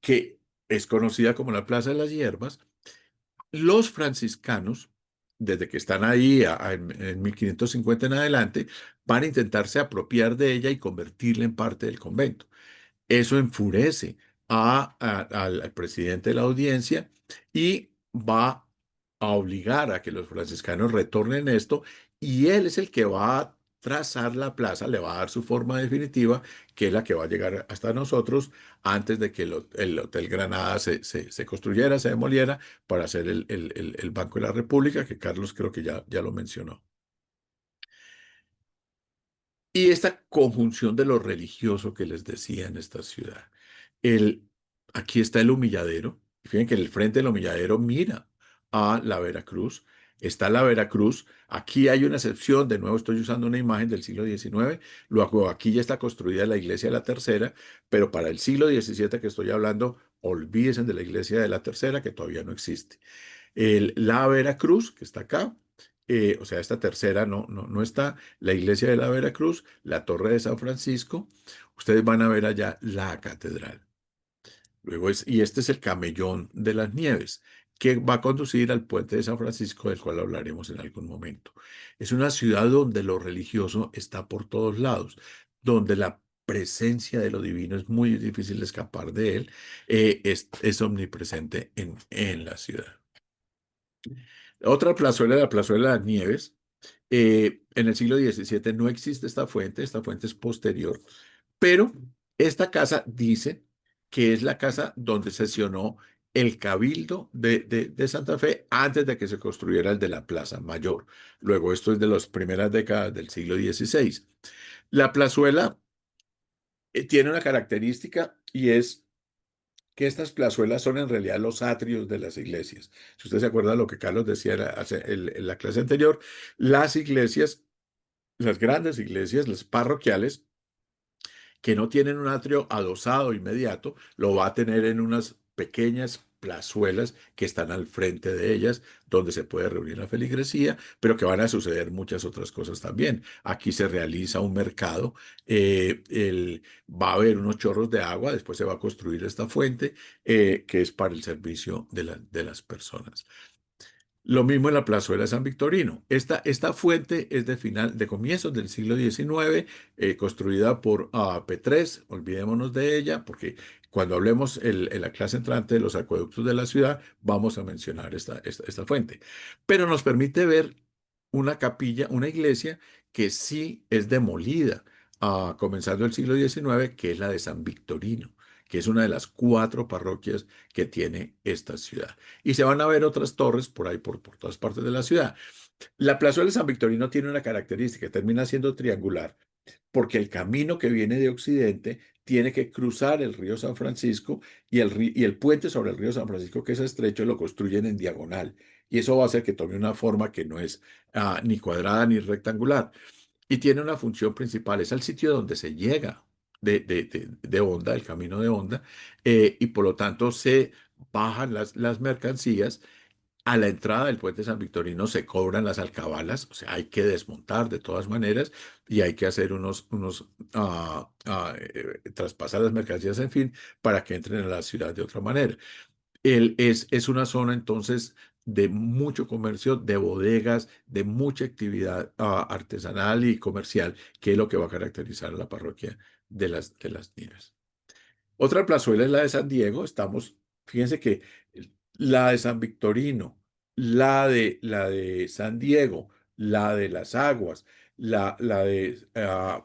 que es conocida como la Plaza de las Hierbas, los franciscanos, desde que están ahí en 1550 en adelante, van a intentarse apropiar de ella y convertirla en parte del convento. Eso enfurece al presidente de la audiencia y va a obligar a que los franciscanos retornen esto, y él es el que va a trazar la plaza, le va a dar su forma definitiva, que es la que va a llegar hasta nosotros antes de que el Hotel Granada se construyera, se demoliera para hacer el Banco de la República, que Carlos creo que ya lo mencionó. Y esta conjunción de lo religioso que les decía en esta ciudad. El, aquí está el humilladero. Fíjense que el frente del humilladero mira a la Veracruz. Está la Veracruz. Aquí hay una excepción. De nuevo estoy usando una imagen del siglo XIX. Luego aquí ya está construida la iglesia de la Tercera, pero para el siglo XVII que estoy hablando, olvídense de la iglesia de la Tercera, que todavía no existe. La Veracruz, que está acá, o sea, esta tercera no está, la iglesia de la Veracruz, la torre de San Francisco, ustedes van a ver allá la catedral. Luego y este es el camellón de las Nieves, que va a conducir al puente de San Francisco, del cual hablaremos en algún momento. Es una ciudad donde lo religioso está por todos lados, donde la presencia de lo divino es muy difícil de escapar de él, es omnipresente en la ciudad. Otra plazuela, la plazuela de las Nieves. En el siglo XVII no existe esta fuente es posterior, pero esta casa dice que es la casa donde sesionó el cabildo de Santa Fe antes de que se construyera el de la Plaza Mayor. Luego, esto es de las primeras décadas del siglo XVI. La plazuela tiene una característica y es que estas plazuelas son en realidad los atrios de las iglesias. Si usted se acuerda de lo que Carlos decía en la clase anterior, las iglesias, las grandes iglesias, las parroquiales, que no tienen un atrio adosado inmediato, lo va a tener en unas pequeñas plazuelas que están al frente de ellas, donde se puede reunir la feligresía, pero que van a suceder muchas otras cosas también. Aquí se realiza un mercado, va a haber unos chorros de agua, después se va a construir esta fuente, que es para el servicio de las personas. Lo mismo en la plazuela de San Victorino. Esta fuente es de comienzos del siglo XIX, construida por Petrés. Olvidémonos de ella, porque cuando hablemos en la clase entrante de los acueductos de la ciudad, vamos a mencionar esta fuente. Pero nos permite ver una capilla, una iglesia que sí es demolida, comenzando el siglo XIX, que es la de San Victorino, que es una de las cuatro parroquias que tiene esta ciudad. Y se van a ver otras torres por ahí, por todas partes de la ciudad. La plazuela de San Victorino tiene una característica, termina siendo triangular, porque el camino que viene de Occidente tiene que cruzar el río San Francisco, y el puente sobre el río San Francisco, que es estrecho, lo construyen en diagonal. Y eso va a hacer que tome una forma que no es ni cuadrada ni rectangular. Y tiene una función principal, es el sitio donde se llega de Honda, el camino de Honda, y por lo tanto se bajan las mercancías. A la entrada del puente San Victorino se cobran las alcabalas, o sea, hay que desmontar de todas maneras y hay que hacer traspasar las mercancías, en fin, para que entren a la ciudad de otra manera. Es una zona entonces de mucho comercio, de bodegas, de mucha actividad artesanal y comercial, que es lo que va a caracterizar a la parroquia de las Nieves. Otra plazuela es la de San Diego. Fíjense que la de San Victorino, la de San Diego, la de las Aguas,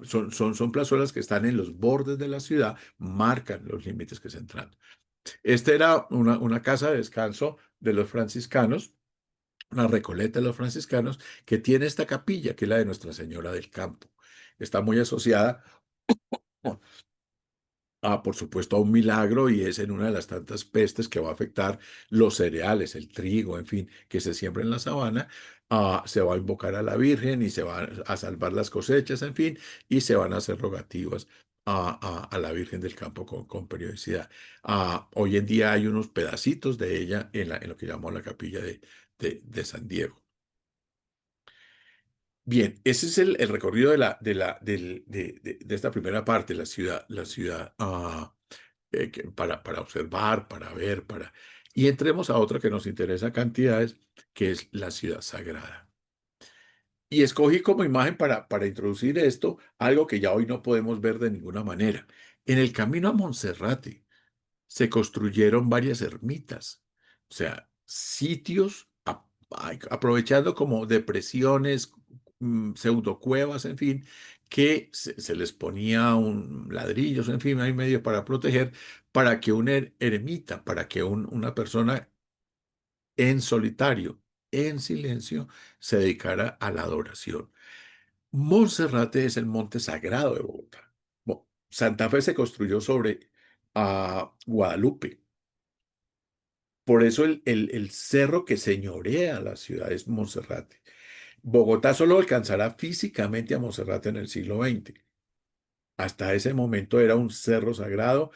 son plazuelas que están en los bordes de la ciudad, marcan los límites que se entran. Esta era una casa de descanso de los franciscanos, una Recoleta de los franciscanos, que tiene esta capilla, que es la de Nuestra Señora del Campo. Está muy asociada por supuesto, a un milagro y es en una de las tantas pestes que va a afectar los cereales, el trigo, en fin, que se siembra en la sabana. Se va a invocar a la Virgen y se van a salvar las cosechas, en fin, y se van a hacer rogativas a la Virgen del Campo con periodicidad. Hoy en día hay unos pedacitos de ella en lo que llamamos la capilla de San Diego. Bien, ese es el recorrido de esta primera parte, la ciudad para observar, para ver, Y entremos a otra que nos interesa cantidades, que es la ciudad sagrada. Y escogí como imagen para introducir esto algo que ya hoy no podemos ver de ninguna manera. En el camino a Monserrate se construyeron varias ermitas, o sea, sitios aprovechando como depresiones, pseudocuevas, en fin, que se les ponía un ladrillos, en fin, hay medio para proteger, para que una eremita, para que una persona en solitario, en silencio, se dedicara a la adoración. Monserrate es el monte sagrado de Bogotá. Santa Fe se construyó sobre Guadalupe. Por eso el cerro que señorea la ciudad es Monserrate. Bogotá solo alcanzará físicamente a Monserrate en el siglo XX. Hasta ese momento era un cerro sagrado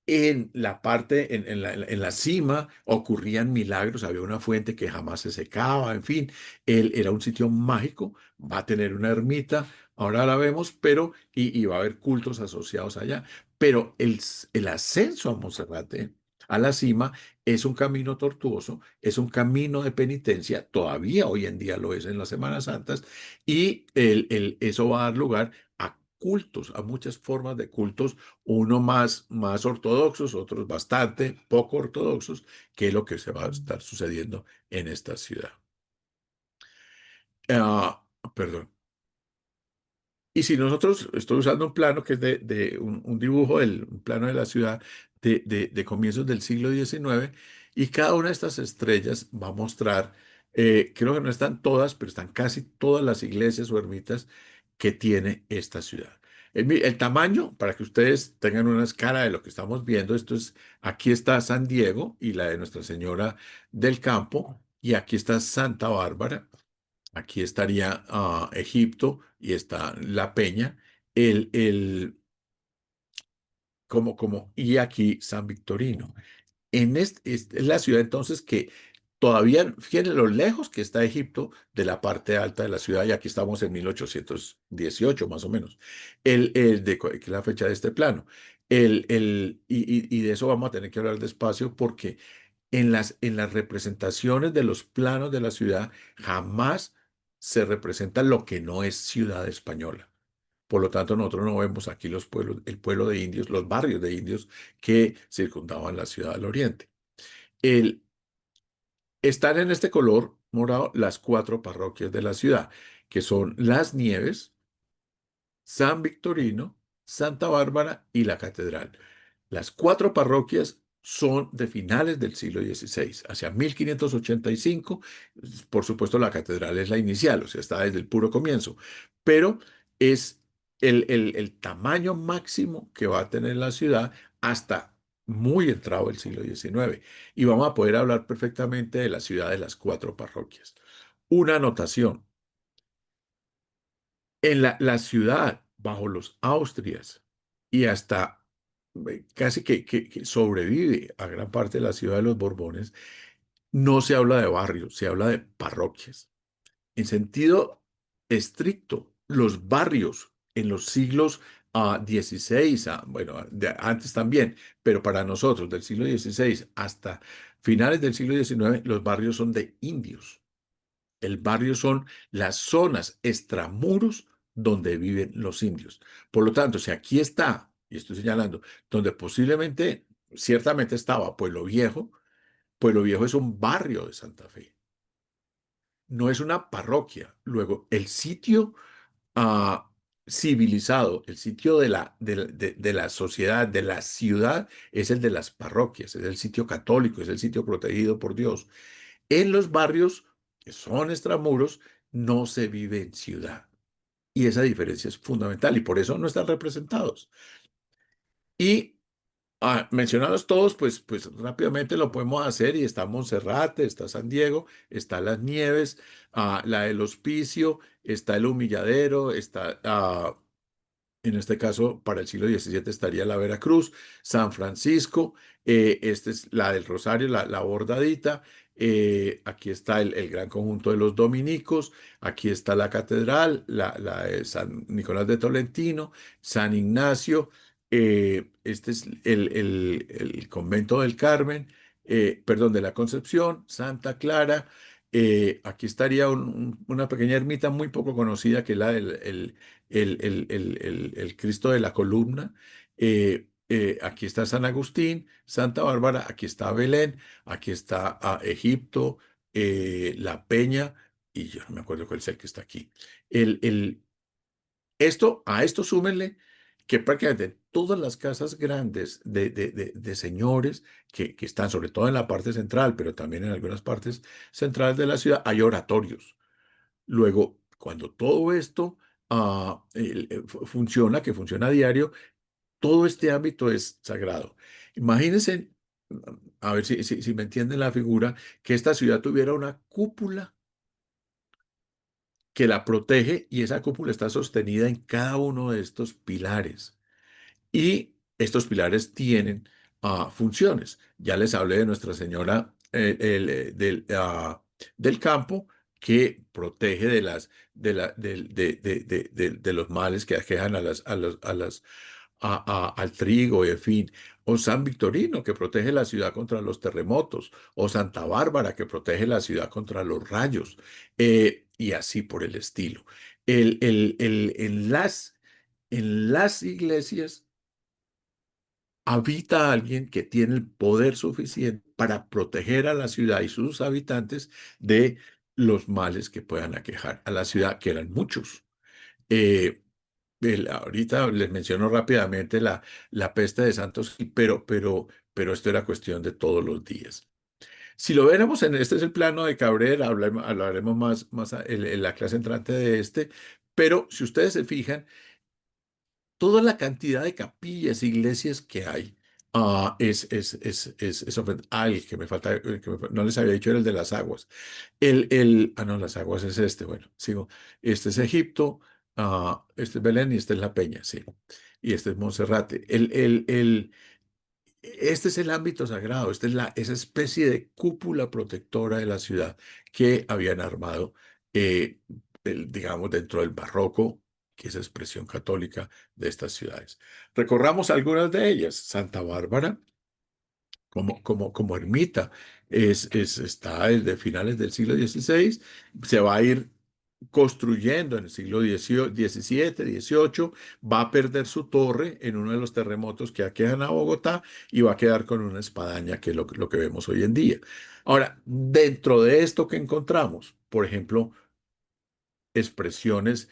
en la parte, en la cima, ocurrían milagros, había una fuente que jamás se secaba, en fin, él era un sitio mágico, va a tener una ermita, ahora la vemos, pero, y va a haber cultos asociados allá, pero el ascenso a Monserrate, a la cima, es un camino tortuoso, es un camino de penitencia, todavía hoy en día lo es en las Semanas Santas, y eso va a dar lugar a cultos, a muchas formas de cultos uno más ortodoxos, otros bastante poco ortodoxos, que es lo que se va a estar sucediendo en esta ciudad. Perdón. Y si nosotros, estoy usando un plano que es de un dibujo, un plano de la ciudad de comienzos del siglo XIX, y cada una de estas estrellas va a mostrar, creo que no están todas, pero están casi todas las iglesias o ermitas que tiene esta ciudad. El tamaño, para que ustedes tengan una escala de lo que estamos viendo, aquí está San Diego y la de Nuestra Señora del Campo, y aquí está Santa Bárbara. Aquí estaría Egipto y está La Peña, el, el, y aquí San Victorino. Es la ciudad entonces que todavía, fíjense lo lejos que está Egipto de la parte alta de la ciudad, y aquí estamos en 1818 más o menos, que es la fecha de este plano. Y de eso vamos a tener que hablar despacio porque en las representaciones de los planos de la ciudad jamás se representa lo que no es ciudad española. Por lo tanto, nosotros no vemos aquí los pueblos, el pueblo de indios, los barrios de indios que circundaban la ciudad del Oriente. El, Están en este color morado las cuatro parroquias de la ciudad, que son Las Nieves, San Victorino, Santa Bárbara y la Catedral. Las cuatro parroquias son de finales del siglo XVI, hacia 1585. Por supuesto, la catedral es la inicial, o sea, está desde el puro comienzo, pero es el tamaño máximo que va a tener la ciudad hasta muy entrado el siglo XIX. Y vamos a poder hablar perfectamente de la ciudad de las cuatro parroquias. Una anotación. En la ciudad, bajo los Austrias, y hasta casi que sobrevive a gran parte de la ciudad de los Borbones, no se habla de barrios, se habla de parroquias. En sentido estricto, los barrios en los siglos XVI, bueno, antes también, pero para nosotros del siglo XVI hasta finales del siglo XIX, los barrios son de indios. El barrio son las zonas extramuros donde viven los indios. Por lo tanto, si aquí está, y estoy señalando, donde posiblemente, ciertamente estaba Pueblo Viejo es un barrio de Santa Fe, no es una parroquia. Luego, el sitio ah, civilizado, el sitio de la sociedad, de la ciudad, es el de las parroquias, es el sitio católico, es el sitio protegido por Dios. En los barrios que son extramuros, no se vive en ciudad. Y esa diferencia es fundamental y por eso no están representados. Y mencionados todos, pues rápidamente lo podemos hacer y está Monserrate, está San Diego, está Las Nieves, la del Hospicio, está el Humilladero, está en este caso, para el siglo XVII estaría la Veracruz, San Francisco, esta es la del Rosario, la bordadita, aquí está el gran conjunto de los dominicos, aquí está la catedral, la de San Nicolás de Tolentino, San Ignacio, este es el convento del Carmen, perdón, de la Concepción, Santa Clara. Aquí estaría una pequeña ermita muy poco conocida que es la del el Cristo de la Columna. Aquí está San Agustín, Santa Bárbara, aquí está Belén, aquí está Egipto, La Peña, y yo no me acuerdo cuál es el que está aquí. El, el, a esto súmenle que prácticamente todas las casas grandes de señores que están sobre todo en la parte central, pero también en algunas partes centrales de la ciudad, hay oratorios. Luego, cuando todo esto funciona, que funciona a diario, todo este ámbito es sagrado. Imagínense, a ver si me entienden la figura, que esta ciudad tuviera una cúpula que la protege y esa cúpula está sostenida en cada uno de estos pilares. Y estos pilares tienen funciones. Ya les hablé de Nuestra Señora del Campo, que protege de los males que aquejan al trigo, y en fin. O San Victorino, que protege la ciudad contra los terremotos. O Santa Bárbara, que protege la ciudad contra los rayos. Y así por el estilo. El, el, el- en las, en las iglesias habita alguien que tiene el poder suficiente para proteger a la ciudad y sus habitantes de los males que puedan aquejar a la ciudad, que eran muchos. Eh, ahorita les menciono rápidamente la peste de Santos, sí, pero esto era cuestión de todos los días. Si lo veremos este es el plano de Cabrera, hablaremos más en la clase entrante de este, pero si ustedes se fijan, toda la cantidad de capillas, iglesias que hay, es sorprendente. El que me falta, no les había dicho era el de las aguas. No, las aguas es este, bueno, sigo. Este es Egipto, este es Belén y este es La Peña, sí. Y este es Monserrate. Este es el ámbito sagrado, esta es esa especie de cúpula protectora de la ciudad que habían armado, eh, digamos, dentro del barroco, que es expresión católica de estas ciudades. Recorramos algunas de ellas. Santa Bárbara, como ermita, está desde finales del siglo XVI, se va a ir construyendo en el siglo XVII, XVIII, va a perder su torre en uno de los terremotos que aquejan a Bogotá y va a quedar con una espadaña, que es lo que vemos hoy en día. Ahora, dentro de esto que encontramos, por ejemplo, expresiones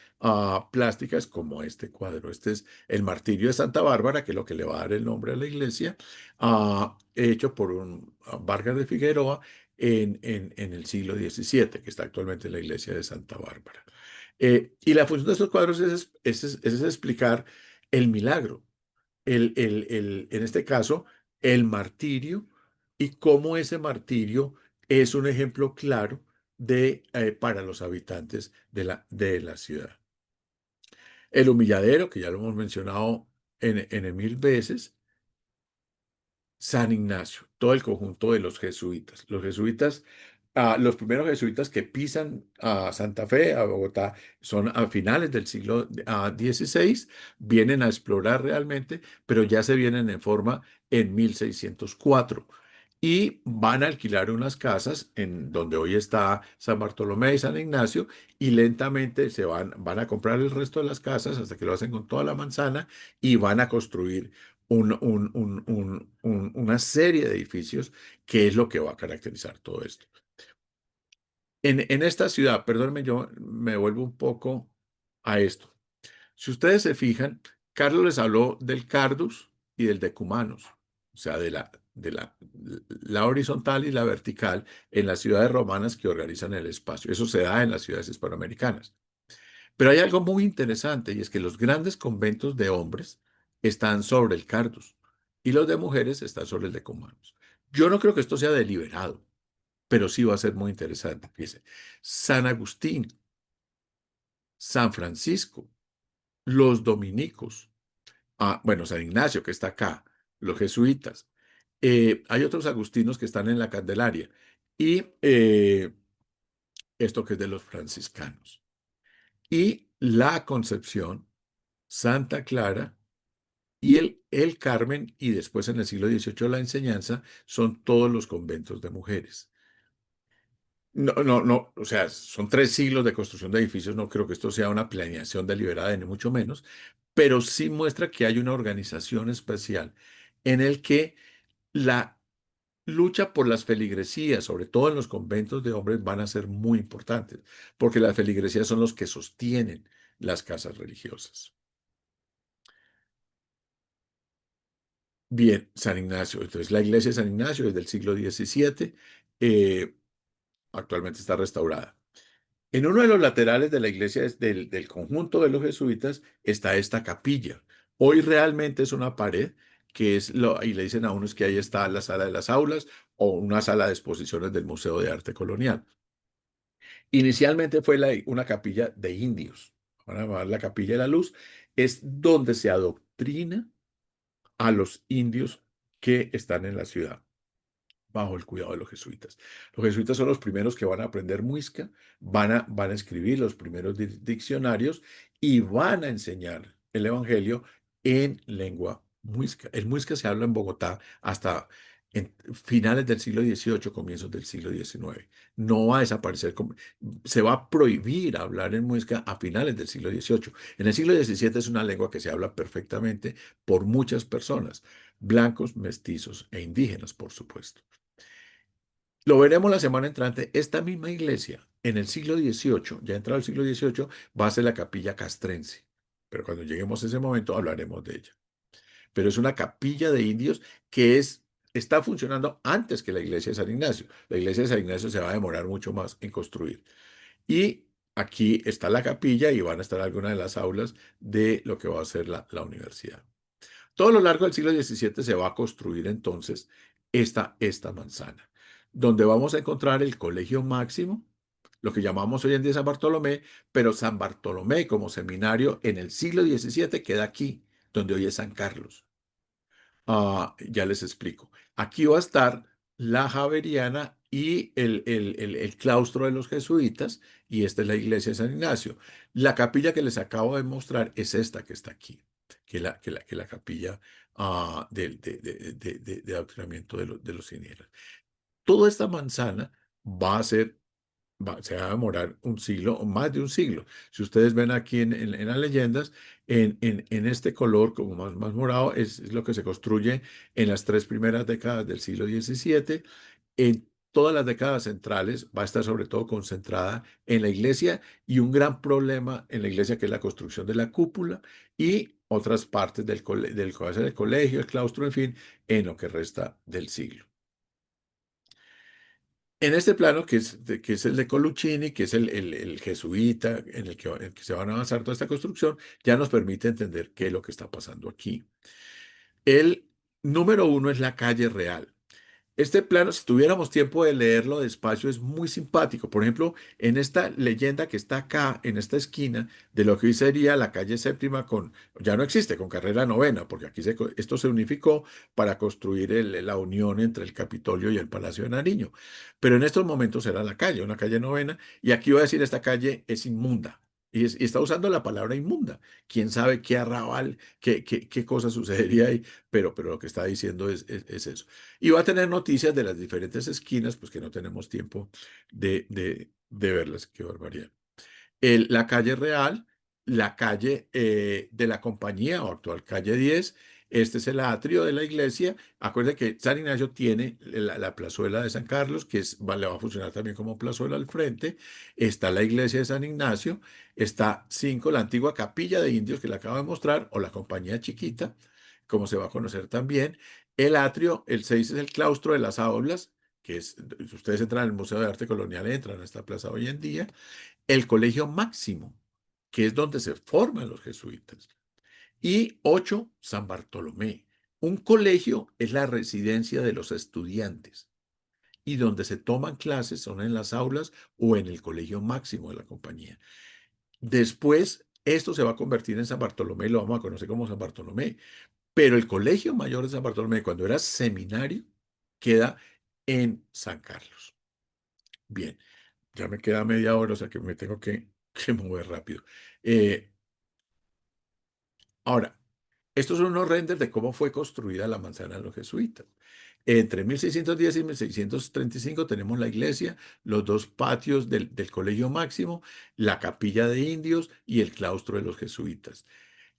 plásticas como este cuadro. Este es el Martirio de Santa Bárbara, que es lo que le va a dar el nombre a la iglesia, hecho por un Vargas de Figueroa en el siglo XVII, que está actualmente en la iglesia de Santa Bárbara. Y la función de estos cuadros es explicar el milagro, en este caso, el martirio, y cómo ese martirio es un ejemplo claro para los habitantes de la ciudad. El humilladero, que ya lo hemos mencionado en mil veces, San Ignacio, todo el conjunto de los jesuitas. Los jesuitas, los primeros jesuitas que pisan a Santa Fe, a Bogotá, son a finales del siglo XVI, vienen a explorar realmente, pero ya se vienen en forma en 1604 y van a alquilar unas casas en donde hoy está San Bartolomé y San Ignacio, y lentamente van a comprar el resto de las casas hasta que lo hacen con toda la manzana y van a construir una serie de edificios, que es lo que va a caracterizar todo esto. En esta ciudad, perdónenme, yo me vuelvo un poco a esto. Si ustedes se fijan, Carlos les habló del Cardus y del Decumanus. o sea, la horizontal y la vertical en las ciudades romanas que organizan el espacio. Eso se da en las ciudades hispanoamericanas. Pero hay algo muy interesante y es que los grandes conventos de hombres están sobre el Cardus y los de mujeres están sobre el Decumanus. Yo no creo que esto sea deliberado, pero sí va a ser muy interesante. Fíjese, San Agustín, San Francisco, los dominicos, bueno, San Ignacio que está acá, los jesuitas. Hay otros agustinos que están en la Candelaria y esto que es de los franciscanos. Y la Concepción, Santa Clara y el Carmen, y después en el siglo XVIII la enseñanza, son todos los conventos de mujeres. No, no, no, o sea, son 3 siglos de construcción de edificios, no creo que esto sea una planeación deliberada, ni mucho menos, pero sí muestra que hay una organización especial en el que la lucha por las feligresías, sobre todo en los conventos de hombres, van a ser muy importantes, porque las feligresías son los que sostienen las casas religiosas. Bien, San Ignacio. Entonces, la iglesia de San Ignacio es del siglo XVII, eh, actualmente está restaurada. En uno de los laterales de la iglesia del conjunto de los jesuitas está esta capilla. Hoy realmente es una pared y le dicen a unos que ahí está la sala de las aulas o una sala de exposiciones del Museo de Arte Colonial. Inicialmente fue una capilla de indios. Van a llamar la Capilla de la Luz. Es donde se adoctrina a los indios que están en la ciudad bajo el cuidado de los jesuitas. Los jesuitas son los primeros que van a aprender muisca, van a escribir los primeros diccionarios y van a enseñar el Evangelio en lengua muisca. El muisca se habla en Bogotá hasta en finales del siglo XVIII, comienzos del siglo XIX. No va a desaparecer, se va a prohibir hablar en muisca a finales del siglo XVIII. En el siglo XVII es una lengua que se habla perfectamente por muchas personas, blancos, mestizos e indígenas, por supuesto. Lo veremos la semana entrante. Esta misma iglesia, en el siglo XVIII, ya entrado el siglo XVIII, va a ser la capilla castrense. Pero cuando lleguemos a ese momento hablaremos de ella. Pero es una capilla de indios que está funcionando antes que la iglesia de San Ignacio. La iglesia de San Ignacio se va a demorar mucho más en construir. Y aquí está la capilla y van a estar algunas de las aulas de lo que va a ser la universidad. Todo a lo largo del siglo XVII se va a construir entonces esta manzana, donde vamos a encontrar el Colegio Máximo, lo que llamamos hoy en día San Bartolomé, pero San Bartolomé como seminario en el siglo XVII queda aquí, donde hoy es San Carlos. Ya les explico. Aquí va a estar la Javeriana y el claustro de los jesuitas, y esta es la iglesia de San Ignacio. La capilla que les acabo de mostrar es esta que está aquí, que la capilla de adoctrinamiento de los cinieras. Toda esta manzana va a ser se va a demorar un siglo o más de un siglo. Si ustedes ven aquí en las leyendas, en este color como más morado, es lo que se construye en las 3 primeras décadas del siglo XVII. En todas las décadas centrales va a estar sobre todo concentrada en la iglesia y un gran problema en la iglesia que es la construcción de la cúpula y otras partes del colegio, el claustro, en fin, en lo que resta del siglo. En este plano, que es el de Coluccini, que es el jesuita en el que se van a avanzar toda esta construcción, ya nos permite entender qué es lo que está pasando aquí. El número 1 es la calle real. Este plano, si tuviéramos tiempo de leerlo despacio, es muy simpático. Por ejemplo, en esta leyenda que está acá, en esta esquina, de lo que hoy sería la calle Séptima ya no existe, con carrera novena, porque aquí esto se unificó para construir la unión entre el Capitolio y el Palacio de Nariño. Pero en estos momentos era la calle, una calle novena, y aquí voy a decir, esta calle es inmunda. Y está usando la palabra inmunda. Quién sabe qué arrabal, qué cosa sucedería ahí, pero lo que está diciendo es eso. Y va a tener noticias de las diferentes esquinas, pues que no tenemos tiempo de verlas. Qué barbaridad. La calle Real, la calle de la Compañía o actual calle 10. Este es el atrio de la iglesia. Acuérdense que San Ignacio tiene la plazuela de San Carlos, le va a funcionar también como plazuela al frente. Está la iglesia de San Ignacio. Está 5, la antigua capilla de indios que le acabo de mostrar, o la compañía chiquita, como se va a conocer también. El atrio, el 6 es el claustro de las aulas, que es, si ustedes entran al Museo de Arte Colonial, entran a esta plaza hoy en día. El colegio máximo, que es donde se forman los jesuitas. Y 8, San Bartolomé. Un colegio es la residencia de los estudiantes y donde se toman clases son en las aulas o en el colegio máximo de la compañía. Después, esto se va a convertir en San Bartolomé, lo vamos a conocer como San Bartolomé, pero el colegio mayor de San Bartolomé, cuando era seminario, queda en San Carlos. Bien, ya me queda media hora, o sea que me tengo que mover rápido. Eh, Ahora, estos son unos renders de cómo fue construida la manzana de los jesuitas. Entre 1610 y 1635 tenemos la iglesia, los dos patios del Colegio Máximo, la capilla de indios y el claustro de los jesuitas.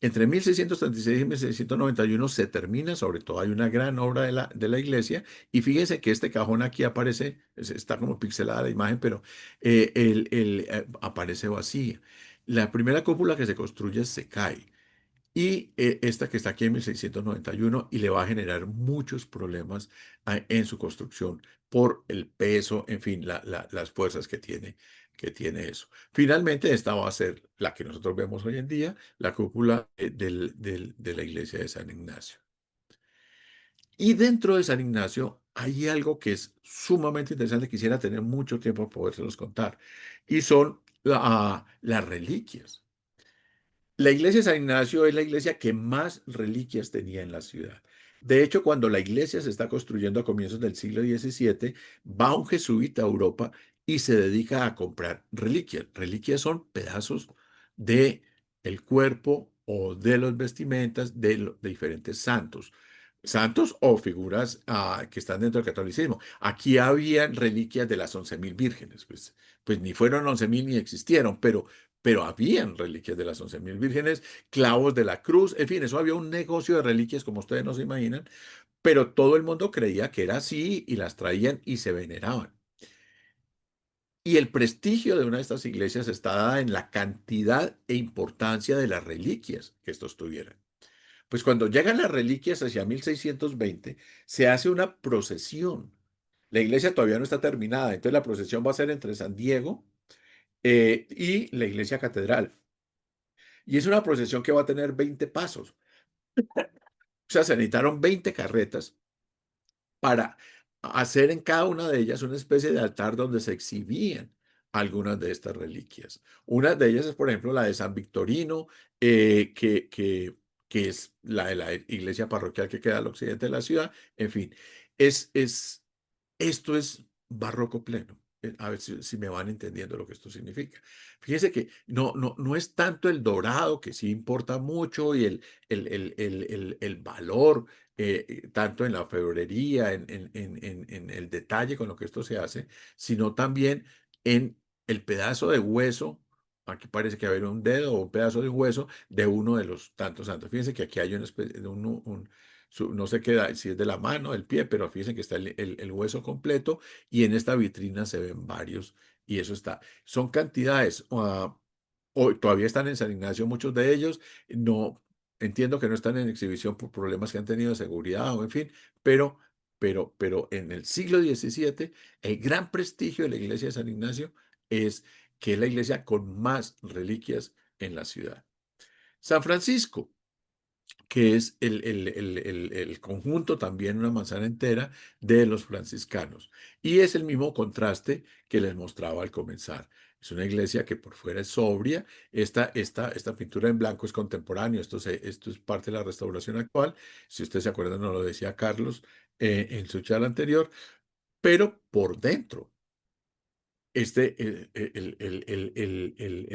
Entre 1636 y 1691 se termina, sobre todo hay una gran obra de la iglesia, y fíjense que este cajón aquí aparece, está como pixelada la imagen, pero aparece vacía. La primera cúpula que se construye se cae. Y esta que está aquí en 1691 y le va a generar muchos problemas en su construcción por el peso, en fin, las fuerzas que tiene eso. Finalmente, esta va a ser la que nosotros vemos hoy en día, la cúpula de la iglesia de San Ignacio. Y dentro de San Ignacio hay algo que es sumamente interesante, quisiera tener mucho tiempo para podérselos contar, y son las reliquias. La iglesia de San Ignacio es la iglesia que más reliquias tenía en la ciudad. De hecho, cuando la iglesia se está construyendo a comienzos del siglo XVII, va un jesuita a Europa y se dedica a comprar reliquias. Reliquias son pedazos de el cuerpo o de los vestimentas de diferentes santos. Santos o figuras que están dentro del catolicismo. Aquí había reliquias de las 11.000 vírgenes, pues ni fueron 11.000 ni existieron, pero habían reliquias de las 11.000 vírgenes, clavos de la cruz, en fin, eso había un negocio de reliquias como ustedes no se imaginan, pero todo el mundo creía que era así y las traían y se veneraban. Y el prestigio de una de estas iglesias está dada en la cantidad e importancia de las reliquias que estos tuvieran. Pues cuando llegan las reliquias hacia 1620, se hace una procesión. La iglesia todavía no está terminada, entonces la procesión va a ser entre San Diego y la iglesia catedral. Y es una procesión que va a tener 20 pasos. O sea, se necesitaron 20 carretas para hacer en cada una de ellas una especie de altar donde se exhibían algunas de estas reliquias. Una de ellas es, por ejemplo, la de San Victorino, que es la de la iglesia parroquial que queda al occidente de la ciudad. En fin, esto es barroco pleno. A ver si me van entendiendo lo que esto significa. Fíjense que no es tanto el dorado, que sí importa mucho, y el valor, tanto en la orfebrería, en el detalle con lo que esto se hace, sino también en el pedazo de hueso. Aquí parece que haber un dedo o un pedazo de hueso de uno de los tantos santos. Fíjense que aquí hay una especie de no sé qué, si es de la mano, del pie, pero fíjense que está el hueso completo y en esta vitrina se ven varios y eso está. Son cantidades, hoy todavía están en San Ignacio muchos de ellos, no entiendo que no están en exhibición por problemas que han tenido de seguridad o en fin, pero, pero en el siglo XVII el gran prestigio de la iglesia de San Ignacio es que es la iglesia con más reliquias en la ciudad. San Francisco, que es el conjunto, también una manzana entera, de los franciscanos. Y es el mismo contraste que les mostraba al comenzar. Es una iglesia que por fuera es sobria. Esta pintura en blanco es contemporáneo. Esto es parte de la restauración actual. Si ustedes se acuerdan, nos lo decía Carlos en su charla anterior. Pero por dentro el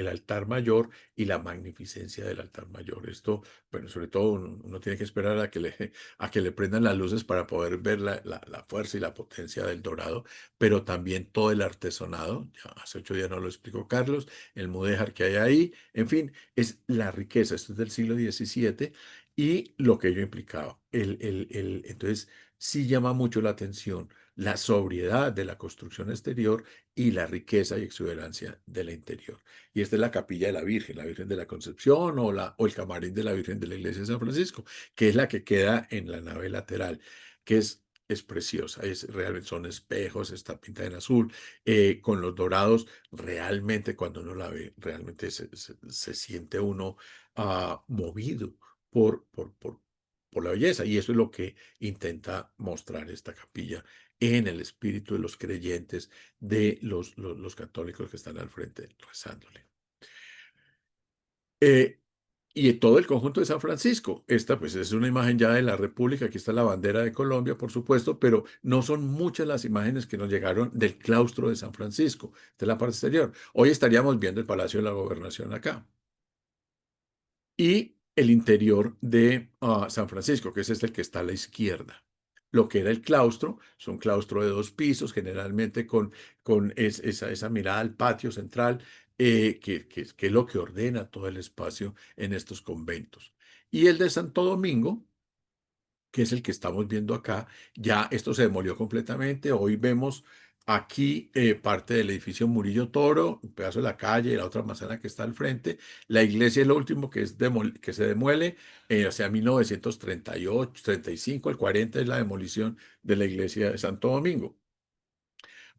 altar mayor y la magnificencia del altar mayor. Esto, bueno, sobre todo uno tiene que esperar a que le prendan las luces para poder ver la fuerza y la potencia del dorado, pero también todo el artesonado. Ya hace 8 días nos lo explicó Carlos, el mudéjar que hay ahí. En fin, es la riqueza. Esto es del siglo XVII y lo que ello implicaba. Entonces, sí llama mucho la atención la sobriedad de la construcción exterior y la riqueza y exuberancia de la interior. Y esta es la Virgen de la Concepción o el camarín de la Virgen de la Iglesia de San Francisco, que es la que queda en la nave lateral. que es preciosa, realmente son espejos, está pintada en azul, con los dorados, realmente cuando uno la ve, realmente se siente uno movido por la belleza, y eso es lo que intenta mostrar esta capilla en el espíritu de los creyentes, de los católicos que están al frente rezándole. Eh, y todo el conjunto de San Francisco. Esta, pues, es una imagen ya de la República. Aquí está la bandera de Colombia, por supuesto, pero no son muchas las imágenes que nos llegaron del claustro de San Francisco. Esta es la parte exterior. Hoy estaríamos viendo el Palacio de la Gobernación acá. Y el interior de San Francisco, que es este el que está a la izquierda. Lo que era el claustro, es un claustro de 2 pisos, generalmente con esa mirada al patio central, que es lo que ordena todo el espacio en estos conventos. Y el de Santo Domingo, que es el que estamos viendo acá, ya esto se demolió completamente. Hoy vemos aquí parte del edificio Murillo Toro, un pedazo de la calle y la otra manzana que está al frente. La iglesia es lo último que se demuele, o sea, 1938, 35, el 40 es la demolición de la iglesia de Santo Domingo.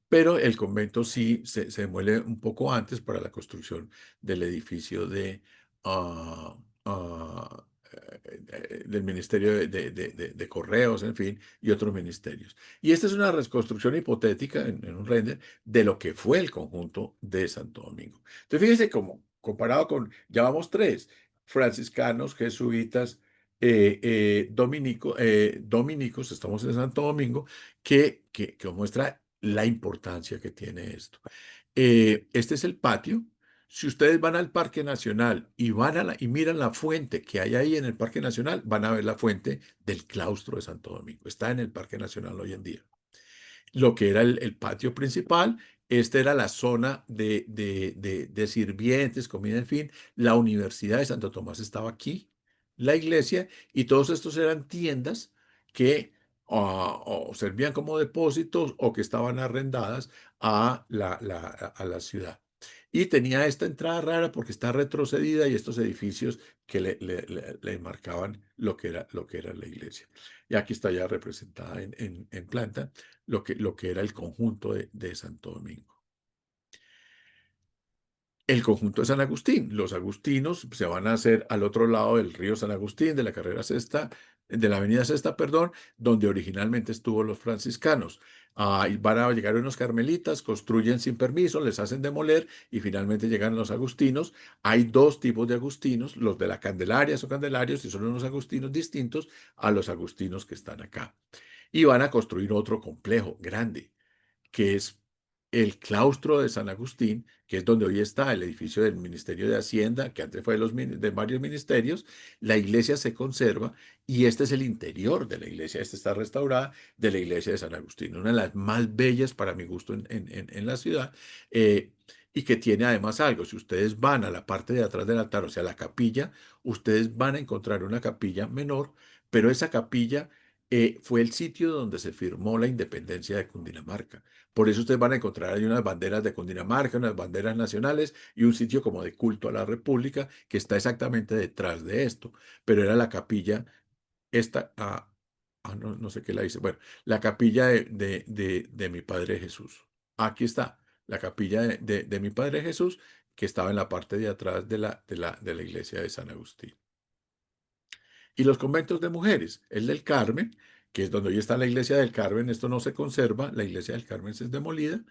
Pero el convento sí se demuele un poco antes para la construcción del edificio ah, ah, del Ministerio de Correos, en fin, y otros ministerios. Y esta es una reconstrucción hipotética en un render de lo que fue el conjunto de Santo Domingo. Entonces, fíjense cómo, comparado con, ya vamos tres, franciscanos, jesuitas, dominicos, estamos en Santo Domingo, que muestra la importancia que tiene esto. Este es el patio. Si ustedes van al Parque Nacional y y miran la fuente que hay ahí en el Parque Nacional, van a ver la fuente del claustro de Santo Domingo. Está en el Parque Nacional hoy en día. Lo que era el patio principal, esta era la zona de sirvientes, comida, en fin. La Universidad de Santo Tomás estaba aquí, la iglesia, y todos estos eran tiendas que o servían como depósitos o que estaban arrendadas a la ciudad. Y tenía esta entrada rara porque está retrocedida y estos edificios que le marcaban lo que era la iglesia. Y aquí está ya representada en planta lo que era el conjunto de Santo Domingo. El conjunto de San Agustín. Los agustinos se van a hacer al otro lado del río San Agustín, de la carrera sexta, de la avenida Sexta, perdón, donde originalmente estuvo los franciscanos. Y van a llegar unos carmelitas, construyen sin permiso, les hacen demoler y finalmente llegan los agustinos. Hay dos tipos de agustinos, los de la Candelaria son candelarios y son unos agustinos distintos a los agustinos que están acá. Y van a construir otro complejo grande que es el claustro de San Agustín, que es donde hoy está el edificio del Ministerio de Hacienda, que antes fue de varios ministerios. La iglesia se conserva y este es el interior de la iglesia. Esta está restaurada de la iglesia de San Agustín, una de las más bellas para mi gusto en la ciudad. Y que tiene además algo, si ustedes van a la parte de atrás del altar, o sea, la capilla, ustedes van a encontrar una capilla menor, pero esa capilla fue el sitio donde se firmó la independencia de Cundinamarca. Por eso ustedes van a encontrar ahí unas banderas de Cundinamarca, unas banderas nacionales y un sitio como de culto a la República que está exactamente detrás de esto. Pero era la capilla, esta, no, no sé qué la dice, bueno, la capilla de mi Padre Jesús. Aquí está, la capilla de mi Padre Jesús, que estaba en la parte de atrás de la iglesia de San Agustín. Y los conventos de mujeres, el del Carmen, que es donde hoy está la iglesia del Carmen, esto no se conserva, la iglesia del Carmen se es demolida.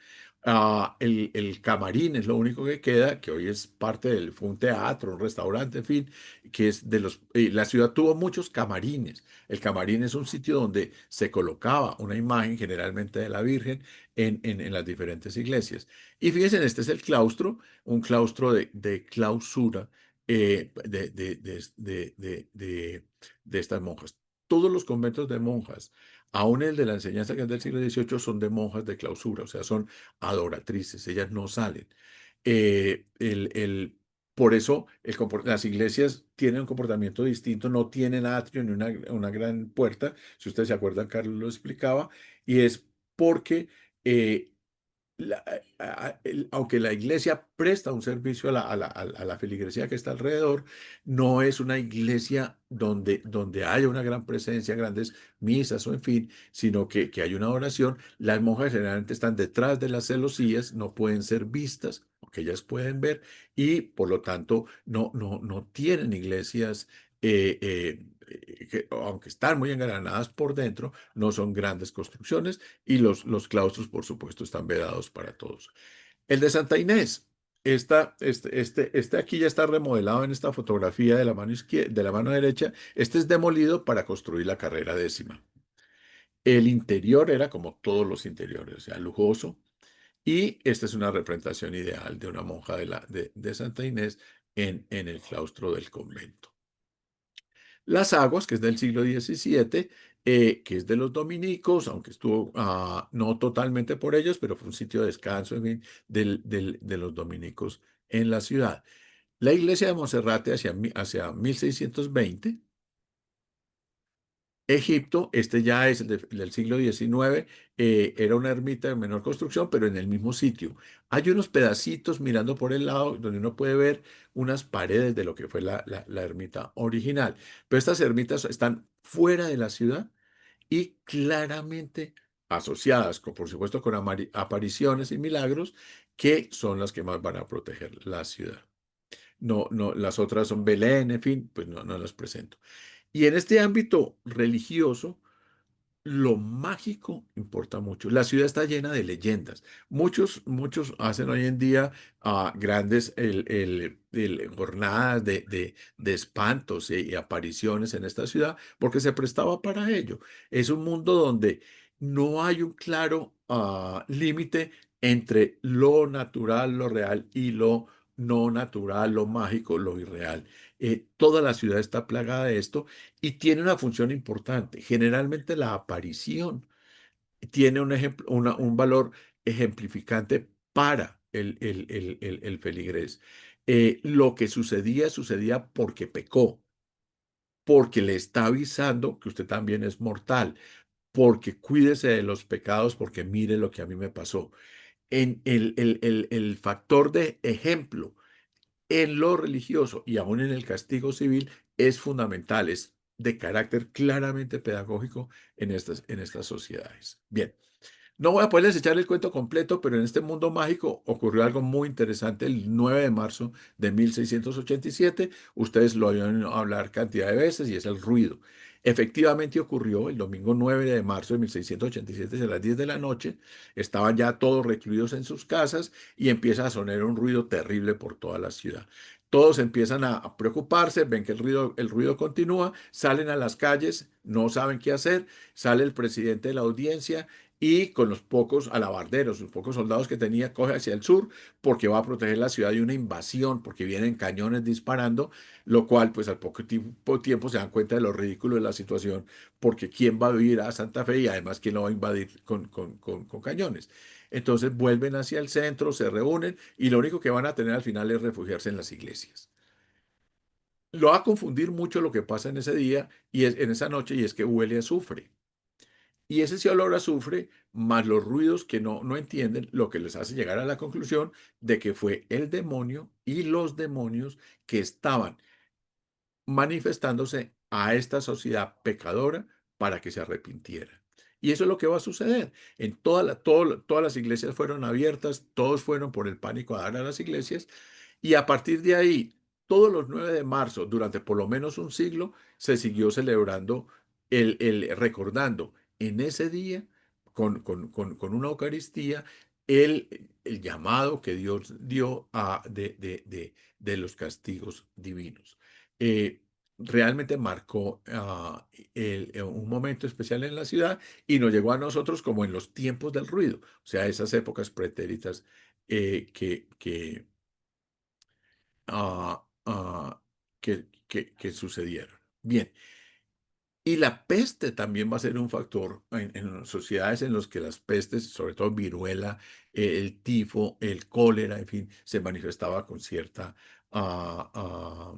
El camarín es lo único que queda, que hoy es parte del, fue un teatro, un restaurante, en fin, que es de los, la ciudad tuvo muchos camarines. El camarín es un sitio donde se colocaba una imagen generalmente de la Virgen en las diferentes iglesias. Y fíjense, este es el claustro, un claustro de clausura de estas monjas. Todos los conventos de monjas, aún el de la enseñanza que es del siglo XVIII, son de monjas de clausura, o sea, son adoratrices, ellas no salen. Eh, el, el- por eso las iglesias tienen un comportamiento distinto, no tienen atrio ni una gran puerta, si ustedes se acuerdan, Carlos lo explicaba, y es porque aunque la iglesia presta un servicio a la feligresía que está alrededor, no es una iglesia donde haya una gran presencia, grandes misas o en fin, sino que hay una oración. Las monjas generalmente están detrás de las celosías, no pueden ser vistas, aunque ellas pueden ver, y por lo tanto no tienen iglesias. Que, aunque están muy engranadas por dentro, no son grandes construcciones y los claustros, por supuesto, están vedados para todos. El de Santa Inés, este aquí ya está remodelado en esta fotografía de la mano izquierda, de la mano derecha. Este es demolido para construir la carrera décima. El interior era como todos los interiores, o sea, lujoso. Y esta es una representación ideal de una monja de Santa Inés en el claustro del convento. Las Aguas, que es del siglo XVII, que es de los dominicos, aunque estuvo no totalmente por ellos, pero fue un sitio de descanso, en fin, de los dominicos en la ciudad. La iglesia de Monserrate hacia 1620. Egipto, este ya es del siglo XIX, era una ermita de menor construcción, pero en el mismo sitio. Hay unos pedacitos mirando por el lado donde uno puede ver unas paredes de lo que fue la ermita original. Pero estas ermitas están fuera de la ciudad y claramente asociadas, por supuesto, con apariciones y milagros, que son las que más van a proteger la ciudad. No, las otras son Belén, en fin, pues no las presento. Y en este ámbito religioso, lo mágico importa mucho. La ciudad está llena de leyendas. Muchos hacen hoy en día grandes jornadas de espantos y apariciones en esta ciudad porque se prestaba para ello. Es un mundo donde no hay un claro límite entre lo natural, lo real y lo no natural, lo mágico, lo irreal. Toda la ciudad está plagada de esto y tiene una función importante. Generalmente la aparición tiene un valor ejemplificante para el feligrés. Lo que sucedía porque pecó, porque le está avisando que usted también es mortal, porque cuídese de los pecados, porque mire lo que a mí me pasó. En el factor de ejemplo en lo religioso y aún en el castigo civil es fundamental, es de carácter claramente pedagógico en estas sociedades. Bien, no voy a poderles echar el cuento completo, pero en este mundo mágico ocurrió algo muy interesante el 9 de marzo de 1687. Ustedes lo oyeron hablar cantidad de veces y es el ruido. Efectivamente ocurrió el domingo 9 de marzo de 1687 a las 10 de la noche. Estaban ya todos recluidos en sus casas y empieza a sonar un ruido terrible por toda la ciudad. Todos empiezan a preocuparse, ven que el ruido continúa, salen a las calles, no saben qué hacer, sale el presidente de la audiencia y con los pocos alabarderos, los pocos soldados que tenía, coge hacia el sur porque va a proteger la ciudad de una invasión, porque vienen cañones disparando, lo cual pues al poco tiempo se dan cuenta de lo ridículo de la situación, porque ¿quién va a vivir a Santa Fe y además quién lo va a invadir con cañones? Entonces vuelven hacia el centro, se reúnen y lo único que van a tener al final es refugiarse en las iglesias. Lo va a confundir mucho lo que pasa en ese día y en esa noche y es que huele a azufre. Y ese sí olor a azufre, más los ruidos que no entienden, lo que les hace llegar a la conclusión de que fue el demonio y los demonios que estaban manifestándose a esta sociedad pecadora para que se arrepintiera. Y eso es lo que va a suceder. Todas las iglesias fueron abiertas, todos fueron por el pánico a dar a las iglesias, y a partir de ahí, todos los 9 de marzo, durante por lo menos un siglo, se siguió celebrando, recordando en ese día, con una Eucaristía, el llamado que Dios dio de los castigos divinos. Eh, Realmente marcó un momento especial en la ciudad y nos llegó a nosotros como en los tiempos del ruido, o sea, esas épocas pretéritas que ah, ah, que sucedieron. Bien, y la peste también va a ser un factor en sociedades en las que las pestes, sobre todo viruela, el tifo, el cólera, en fin, se manifestaba con cierta ah, ah,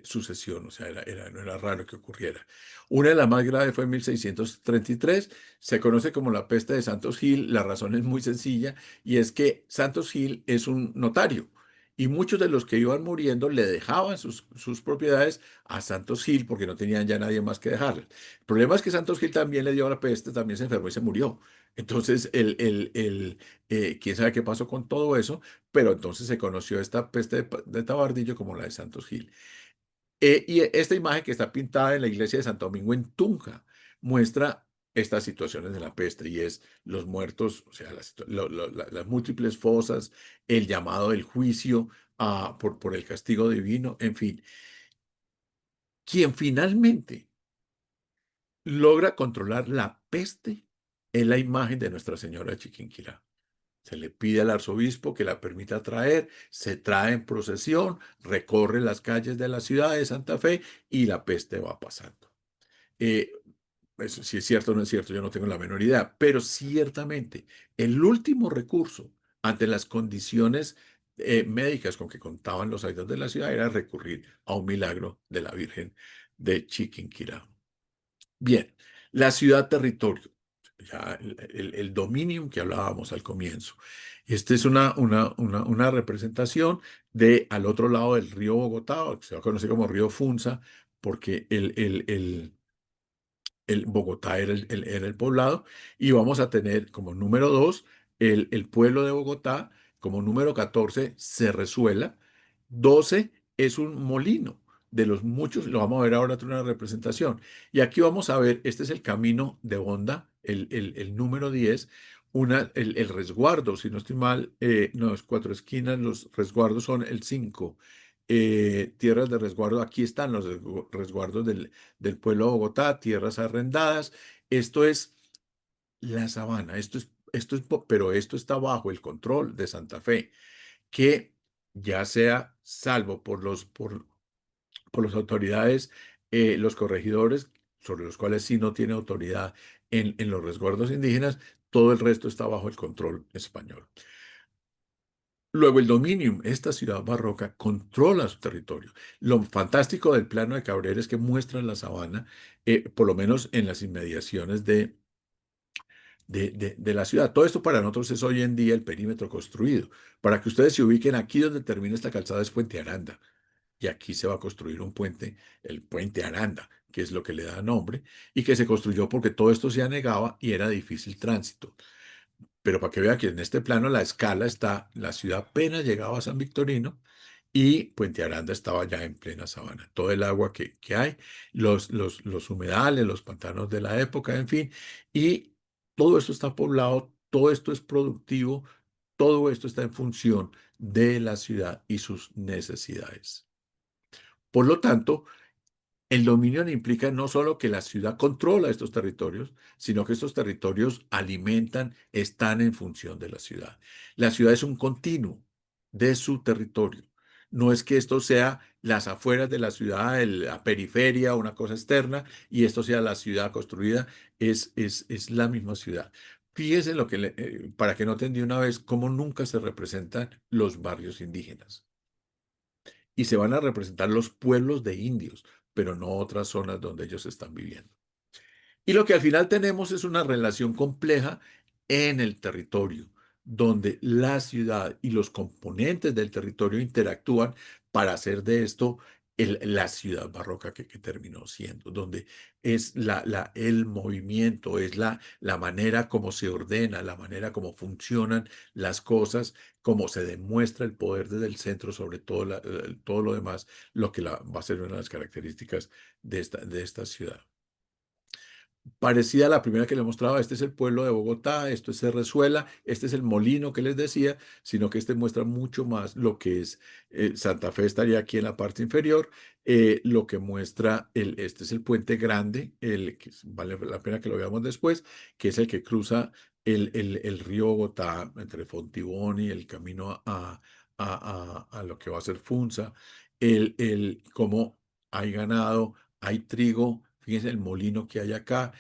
sucesión, o sea, no era raro que ocurriera. Una de las más graves fue en 1633, se conoce como la peste de Santos Gil, la razón es muy sencilla, y es que Santos Gil es un notario, y muchos de los que iban muriendo le dejaban sus propiedades a Santos Gil porque no tenían ya nadie más que dejarles. El problema es que Santos Gil también le dio la peste, también se enfermó y se murió. Entonces, quién sabe qué pasó con todo eso, pero entonces se conoció esta peste de Tabardillo como la de Santos Gil. Y esta imagen que está pintada en la iglesia de Santo Domingo en Tunja muestra estas situaciones de la peste y es los muertos, o sea, las múltiples fosas, el llamado del juicio por el castigo divino, en fin. Quien finalmente logra controlar la peste es la imagen de Nuestra Señora de Chiquinquirá. Se le pide al arzobispo que la permita traer, se trae en procesión, recorre las calles de la ciudad de Santa Fe y la peste va pasando. Eh, Eso si es cierto o no es cierto, yo no tengo la menor idea, pero ciertamente el último recurso ante las condiciones médicas con que contaban los habitantes de la ciudad era recurrir a un milagro de la Virgen de Chiquinquirá. Bien, la ciudad-territorio, ya el dominium que hablábamos al comienzo. Esta es una representación de al otro lado del río Bogotá, o que se va a conocer como río Funza, porque el Bogotá era era el poblado, y vamos a tener como número 2 el pueblo de Bogotá, como número 14 Cerrezuela, 12 es un molino de los muchos, lo vamos a ver ahora en una representación. Y aquí vamos a ver, este es el camino de Honda, el número 10 el resguardo, si no estoy mal, no, es cuatro esquinas, los resguardos son el 5. Tierras de resguardo, aquí están los resguardos del pueblo de Bogotá, tierras arrendadas. Esto es la sabana, pero esto está bajo el control de Santa Fe, que ya sea salvo por las autoridades, los corregidores, sobre los cuales sí no tiene autoridad en los resguardos indígenas, todo el resto está bajo el control español. Luego el Dominium, esta ciudad barroca, controla su territorio. Lo fantástico del plano de Cabrera es que muestra la sabana, por lo menos en las inmediaciones de la ciudad. Todo esto para nosotros es hoy en día el perímetro construido. Para que ustedes se ubiquen, aquí donde termina esta calzada es Puente Aranda. Y aquí se va a construir un puente, el Puente Aranda, que es lo que le da nombre, y que se construyó porque todo esto se anegaba y era difícil tránsito. Pero para que vea que en este plano la escala está, la ciudad apenas llegaba a San Victorino y Puente Aranda estaba ya en plena sabana. Todo el agua que hay, los humedales, los pantanos de la época, en fin, y todo esto está poblado, todo esto es productivo, todo esto está en función de la ciudad y sus necesidades. Por lo tanto, el dominio implica no solo que la ciudad controla estos territorios, sino que estos territorios alimentan, están en función de la ciudad. La ciudad es un continuo de su territorio. No es que esto sea las afueras de la ciudad, la periferia, una cosa externa, y esto sea la ciudad construida, es la misma ciudad. Fíjense para que noten de una vez cómo nunca se representan los barrios indígenas y se van a representar los pueblos de indios, pero no otras zonas donde ellos están viviendo. Y lo que al final tenemos es una relación compleja en el territorio, donde la ciudad y los componentes del territorio interactúan para hacer de esto la ciudad barroca que terminó siendo, donde es el movimiento, es la manera como se ordena, la manera como funcionan las cosas, cómo se demuestra el poder desde el centro sobre todo, todo lo demás, lo que va a ser una de las características de esta ciudad parecida a la primera que les mostraba. Este es el pueblo de Bogotá, esto es Cerrezuela, este es el molino que les decía, sino que este muestra mucho más lo que es Santa Fe estaría aquí en la parte inferior, lo que muestra, este es el puente grande, vale la pena que lo veamos después, que es el que cruza el río Bogotá entre Fontibón y el camino a lo que va a ser Funza, cómo hay ganado, hay trigo, fíjense el molino que hay acá,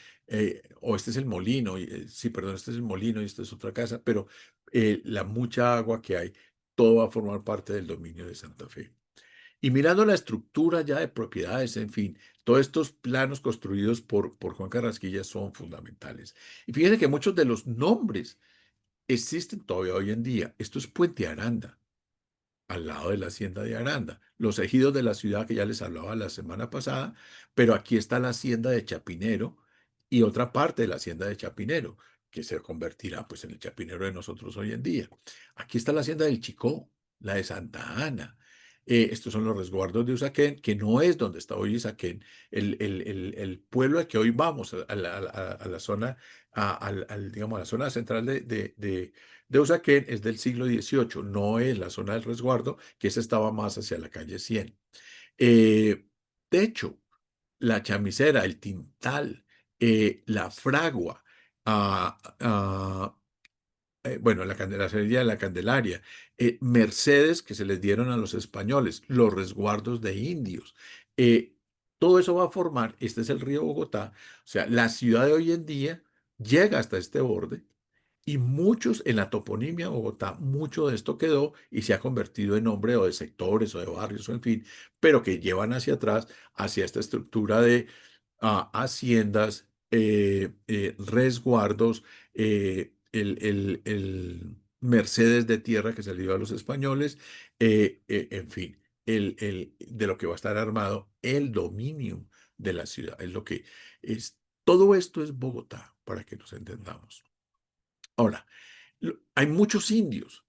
o este es el molino, sí, perdón, este es el molino y esta es otra casa, pero la mucha agua que hay, todo va a formar parte del dominio de Santa Fe. Y mirando la estructura ya de propiedades, en fin, todos estos planos construidos por Juan Carrasquilla son fundamentales. Y fíjense que muchos de los nombres existen todavía hoy en día. Esto es Puente Aranda, al lado de la hacienda de Aranda. Los ejidos de la ciudad que ya les hablaba la semana pasada, pero aquí está la hacienda de Chapinero y otra parte de la hacienda de Chapinero, que se convertirá pues en el Chapinero de nosotros hoy en día. Aquí está la hacienda del Chicó, la de Santa Ana. Estos son los resguardos de Usaquén, que no es donde está hoy Usaquén, el pueblo al que hoy vamos, a la zona, digamos, a la zona central de Usaquén es del siglo XVIII, no es la zona del resguardo, que esa estaba más hacia la calle 100. Eh, de hecho, la chamisera, el tintal, la fragua, ah, ah, bueno, la candelacería de la Candelaria, mercedes que se les dieron a los españoles, los resguardos de indios. eh, Todo eso va a formar, este es el río Bogotá, o sea, la ciudad de hoy en día llega hasta este borde y muchos en la toponimia de Bogotá, mucho de esto quedó y se ha convertido en nombre o de sectores o de barrios o en fin, pero que llevan hacia atrás, hacia esta estructura de haciendas, resguardos, el Mercedes de tierra que se le dio a los españoles, en fin, de lo que va a estar armado el dominio de la ciudad. Es lo que es. Todo esto es Bogotá, para que nos entendamos. Ahora, hay muchos indios,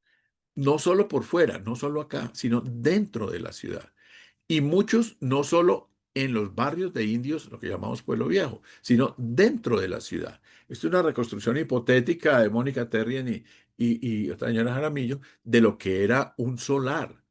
no solo por fuera, no solo acá, sino dentro de la ciudad. Y muchos no solo en los barrios de indios, lo que llamamos Pueblo Viejo, sino dentro de la ciudad. Esto es una reconstrucción hipotética de Mónica Terrien y otra señora Jaramillo de lo que era un solar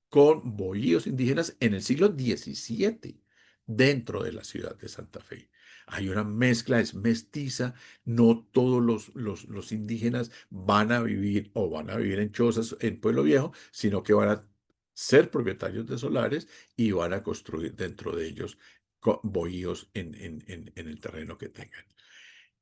con bohíos indígenas en el siglo XVII dentro de la ciudad de Santa Fe. Hay una mezcla, es mestiza, no todos los indígenas van a vivir o van a vivir en chozas en Pueblo Viejo, sino que van a ser propietarios de solares y van a construir dentro de ellos bohíos en el terreno que tengan.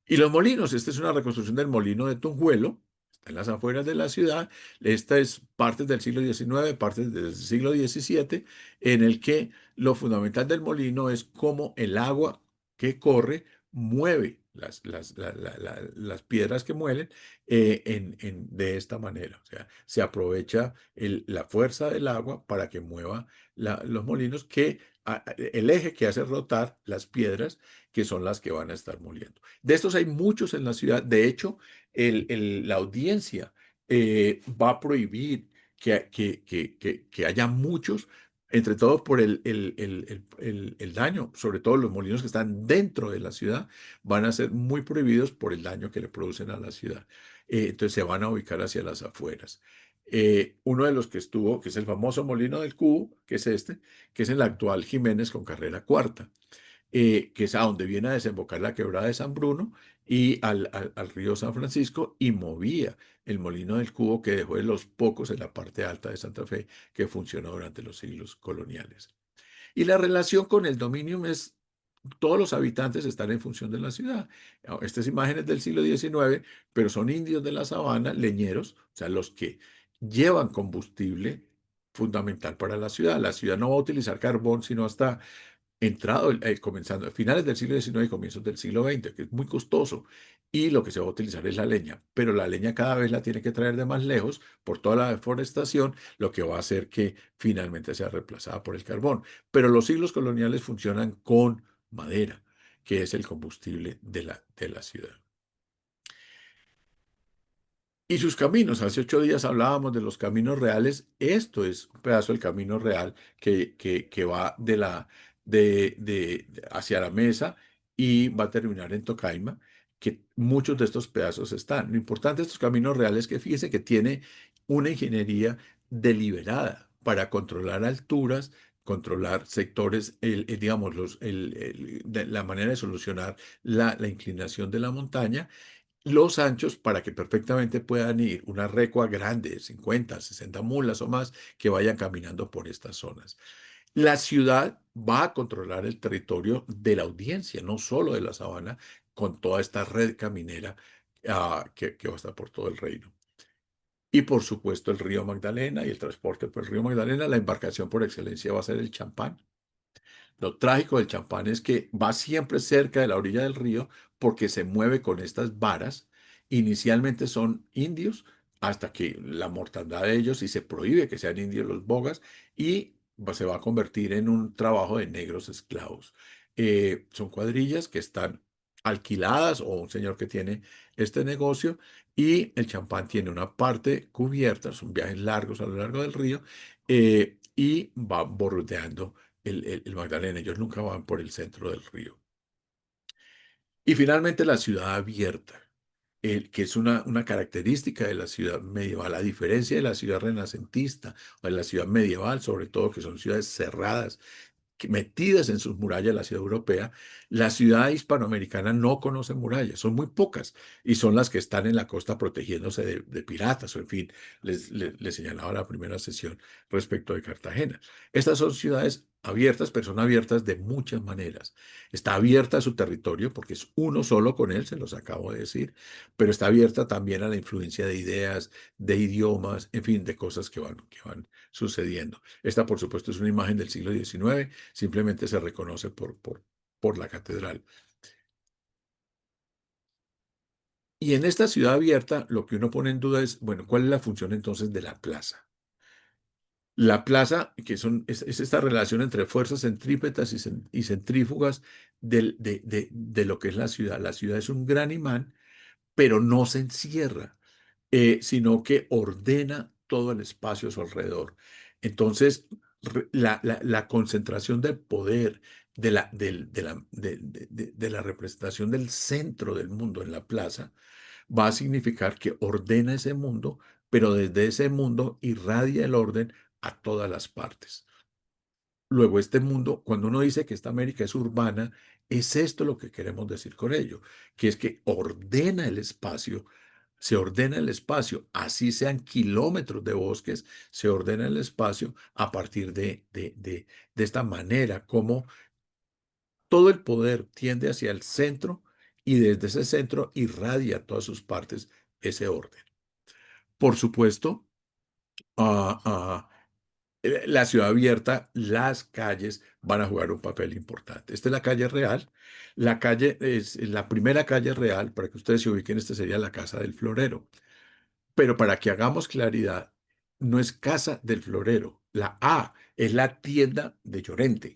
Y los molinos, esta es una reconstrucción del molino de Tunjuelo, está en las afueras de la ciudad. Esta es parte del siglo XIX, parte del siglo XVII, en el que lo fundamental del molino es cómo el agua que corre mueve las piedras que muelen de esta manera. O sea, se aprovecha la fuerza del agua para que mueva los molinos, el eje que hace rotar las piedras, que son las que van a estar moliendo. De estos hay muchos en la ciudad. De hecho, la audiencia va a prohibir que haya muchos, entre todo por el daño, sobre todo los molinos que están dentro de la ciudad, van a ser muy prohibidos por el daño que le producen a la ciudad. Entonces se van a ubicar hacia las afueras. Uno de los que estuvo, que es el famoso Molino del Cubo, que es este, que es el actual Jiménez con carrera cuarta, que es a donde viene a desembocar la quebrada de San Bruno y al río San Francisco, y movía el molino del Cubo, que dejó de los pocos en la parte alta de Santa Fe que funcionó durante los siglos coloniales. Y la relación con el dominio es, todos los habitantes están en función de la ciudad. Estas imágenes del siglo XIX, pero son indios de la sabana, leñeros, o sea, los que llevan combustible fundamental para la ciudad. La ciudad no va a utilizar carbón sino hasta entrado, comenzando a finales del siglo XIX y comienzos del siglo XX, que es muy costoso. Y lo que se va a utilizar es la leña, pero la leña cada vez la tiene que traer de más lejos por toda la deforestación, lo que va a hacer que finalmente sea reemplazada por el carbón. Pero los siglos coloniales funcionan con madera, que es el combustible de la ciudad. Y sus caminos, hace 8 días hablábamos de los caminos reales. Esto es un pedazo del camino real que va hacia la mesa y va a terminar en Tocaima, que muchos de estos pedazos están. Lo importante de estos caminos reales es que fíjese que tiene una ingeniería deliberada para controlar alturas, controlar sectores, digamos, la manera de solucionar la inclinación de la montaña, los anchos para que perfectamente puedan ir una recua grande de 50, 60 mulas o más que vayan caminando por estas zonas. La ciudad va a controlar el territorio de la audiencia, no solo de la sabana, con toda esta red caminera que va a estar por todo el reino. Y por supuesto el río Magdalena y el transporte por el río Magdalena, la embarcación por excelencia va a ser el champán. Lo trágico del champán es que va siempre cerca de la orilla del río porque se mueve con estas varas. Inicialmente son indios hasta que la mortandad de ellos y se prohíbe que sean indios los bogas y se va a convertir en un trabajo de negros esclavos. Son cuadrillas que están alquiladas o un señor que tiene este negocio y el champán tiene una parte cubierta, son viajes largos a lo largo del río y va bordeando el Magdalena. Ellos nunca van por el centro del río. Y finalmente la ciudad abierta, que es una característica de la ciudad medieval, a diferencia de la ciudad renacentista o de la ciudad medieval, sobre todo, que son ciudades cerradas, metidas en sus murallas, la ciudad europea, la ciudad hispanoamericana no conoce murallas, son muy pocas y son las que están en la costa protegiéndose de piratas, o en fin, les señalaba la primera sesión respecto de Cartagena. Estas son ciudades abiertas, pero son abiertas de muchas maneras. Está abierta a su territorio porque es uno solo con él, se los acabo de decir, pero está abierta también a la influencia de ideas, de idiomas, en fin, de cosas que van sucediendo. Esta, por supuesto, es una imagen del siglo XIX, simplemente se reconoce por la catedral. Y en esta ciudad abierta, lo que uno pone en duda es, bueno, ¿cuál es la función entonces de la plaza? La plaza, es esta relación entre fuerzas centrípetas y centrífugas de lo que es la ciudad. La ciudad es un gran imán, pero no se encierra, sino que ordena todo el espacio a su alrededor. Entonces, la concentración del poder, de la representación del centro del mundo en la plaza, va a significar que ordena ese mundo, pero desde ese mundo irradia el orden a todas las partes. Luego, este mundo, cuando uno dice que esta América es urbana, es esto lo que queremos decir con ello, que es que ordena el espacio, se ordena el espacio, así sean kilómetros de bosques, se ordena el espacio a partir de esta manera, como todo el poder tiende hacia el centro y desde ese centro irradia a todas sus partes ese orden. Por supuesto, ah, ah, la ciudad abierta, las calles van a jugar un papel importante. Esta es la calle real. La calle es la primera calle real, para que ustedes se ubiquen, esta sería la Casa del Florero. Pero para que hagamos claridad, no es Casa del Florero. La A es la tienda de Llorente.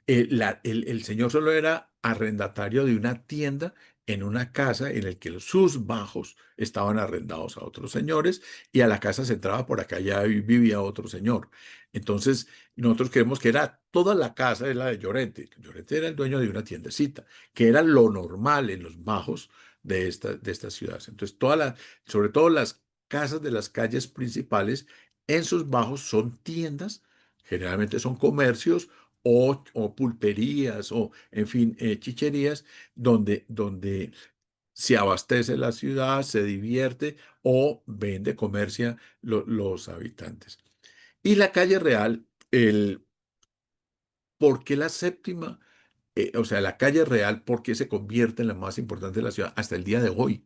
El señor solo era arrendatario de una tienda en una casa en el que sus bajos estaban arrendados a otros señores y a la casa se entraba por acá, ya vivía otro señor. Entonces, nosotros creemos que era toda la casa de la de Llorente. Llorente era el dueño de una tiendecita, que era lo normal en los bajos de estas ciudades. Entonces, sobre todo las casas de las calles principales, en sus bajos son tiendas, generalmente son comercios o pulperías o, en fin, chicherías, donde se abastece la ciudad, se divierte o vende, comercia los habitantes. Y la calle real, ¿por qué la séptima? O sea, la calle real, ¿por qué se convierte en la más importante de la ciudad hasta el día de hoy?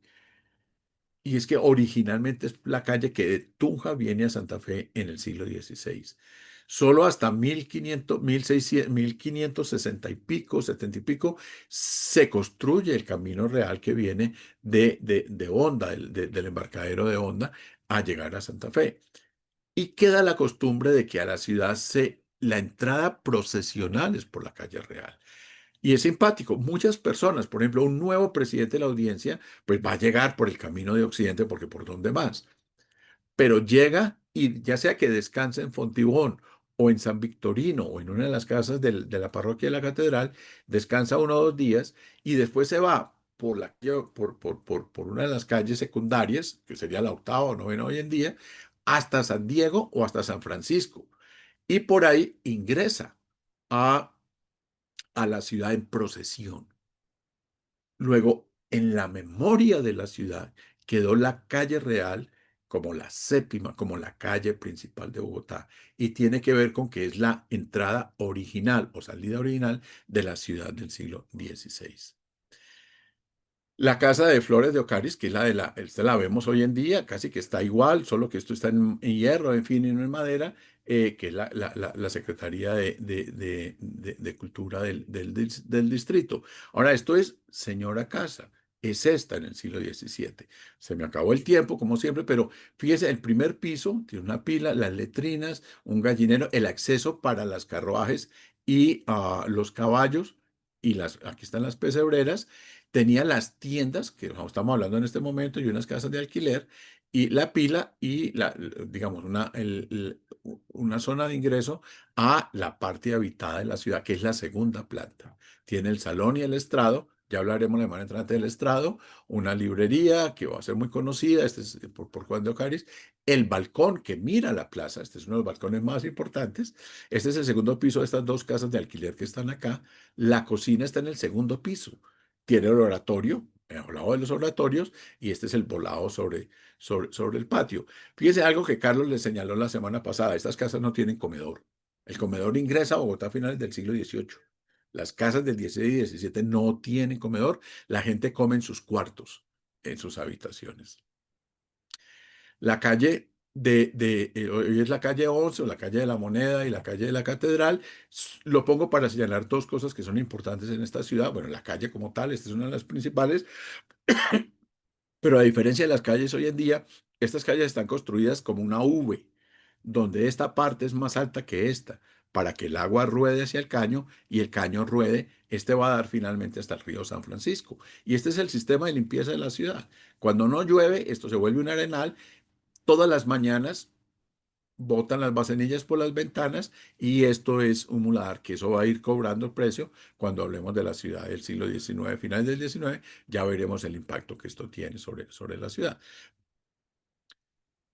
Y es que originalmente es la calle que de Tunja viene a Santa Fe en el siglo XVI. Solo hasta 1500, 1600, 1560 y pico, 70 y pico, se construye el camino real que viene de Honda, del embarcadero de Honda, a llegar a Santa Fe. Y queda la costumbre de que a la ciudad la entrada procesional es por la calle real. Y es simpático. Muchas personas, por ejemplo, un nuevo presidente de la audiencia, pues va a llegar por el camino de Occidente, porque ¿por dónde más? Pero llega y ya sea que descanse en Fontibón o en San Victorino o en una de las casas de la parroquia de la catedral, descansa 1 o 2 días y después se va por una de las calles secundarias, que sería la octava o novena hoy en día, hasta San Diego o hasta San Francisco. Y por ahí ingresa a, a la ciudad en procesión. Luego, en la memoria de la ciudad quedó la calle real como la séptima, como la calle principal de Bogotá, y tiene que ver con que es la entrada original o salida original de la ciudad del siglo XVI. La casa de Flores de Ocaris, que es esta la vemos hoy en día, casi que está igual, solo que esto está en hierro, en fin, y no en madera, que es la Secretaría de Cultura del distrito. Ahora, esto es señora casa, es esta en el siglo XVII. Se me acabó el tiempo, como siempre, pero fíjese, el primer piso tiene una pila, las letrinas, un gallinero, el acceso para las carruajes y los caballos, y aquí están las pesebreras. Tenía las tiendas, que estamos hablando en este momento, y unas casas de alquiler, y la pila y, digamos, una zona de ingreso a la parte habitada de la ciudad, que es la segunda planta. Tiene el salón y el estrado, ya hablaremos de manera entrante del estrado, una librería que va a ser muy conocida, este es por Juan de Ocaris, el balcón que mira la plaza, este es uno de los balcones más importantes, este es el segundo piso de estas dos casas de alquiler que están acá, la cocina está en el segundo piso. Tiene el oratorio, al lado de los oratorios, y este es el volado sobre el patio. Fíjese algo que Carlos le señaló la semana pasada, estas casas no tienen comedor. El comedor ingresa a Bogotá a finales del siglo XVIII. Las casas del XVI y XVII no tienen comedor, la gente come en sus cuartos, en sus habitaciones. La calle hoy es la calle 11 o la calle de la Moneda y la calle de la Catedral. Lo pongo para señalar dos cosas que son importantes en esta ciudad. Bueno, la calle como tal, esta es una de las principales, pero a diferencia de las calles hoy en día, estas calles están construidas como una V, donde esta parte es más alta que esta, para que el agua ruede hacia el caño y el caño ruede, este va a dar finalmente hasta el río San Francisco. Y este es el sistema de limpieza de la ciudad. Cuando no llueve, esto se vuelve un arenal. Todas las mañanas botan las vasenillas por las ventanas y esto es un muladar, que eso va a ir cobrando el precio cuando hablemos de la ciudad del siglo XIX, finales del XIX, ya veremos el impacto que esto tiene sobre la ciudad.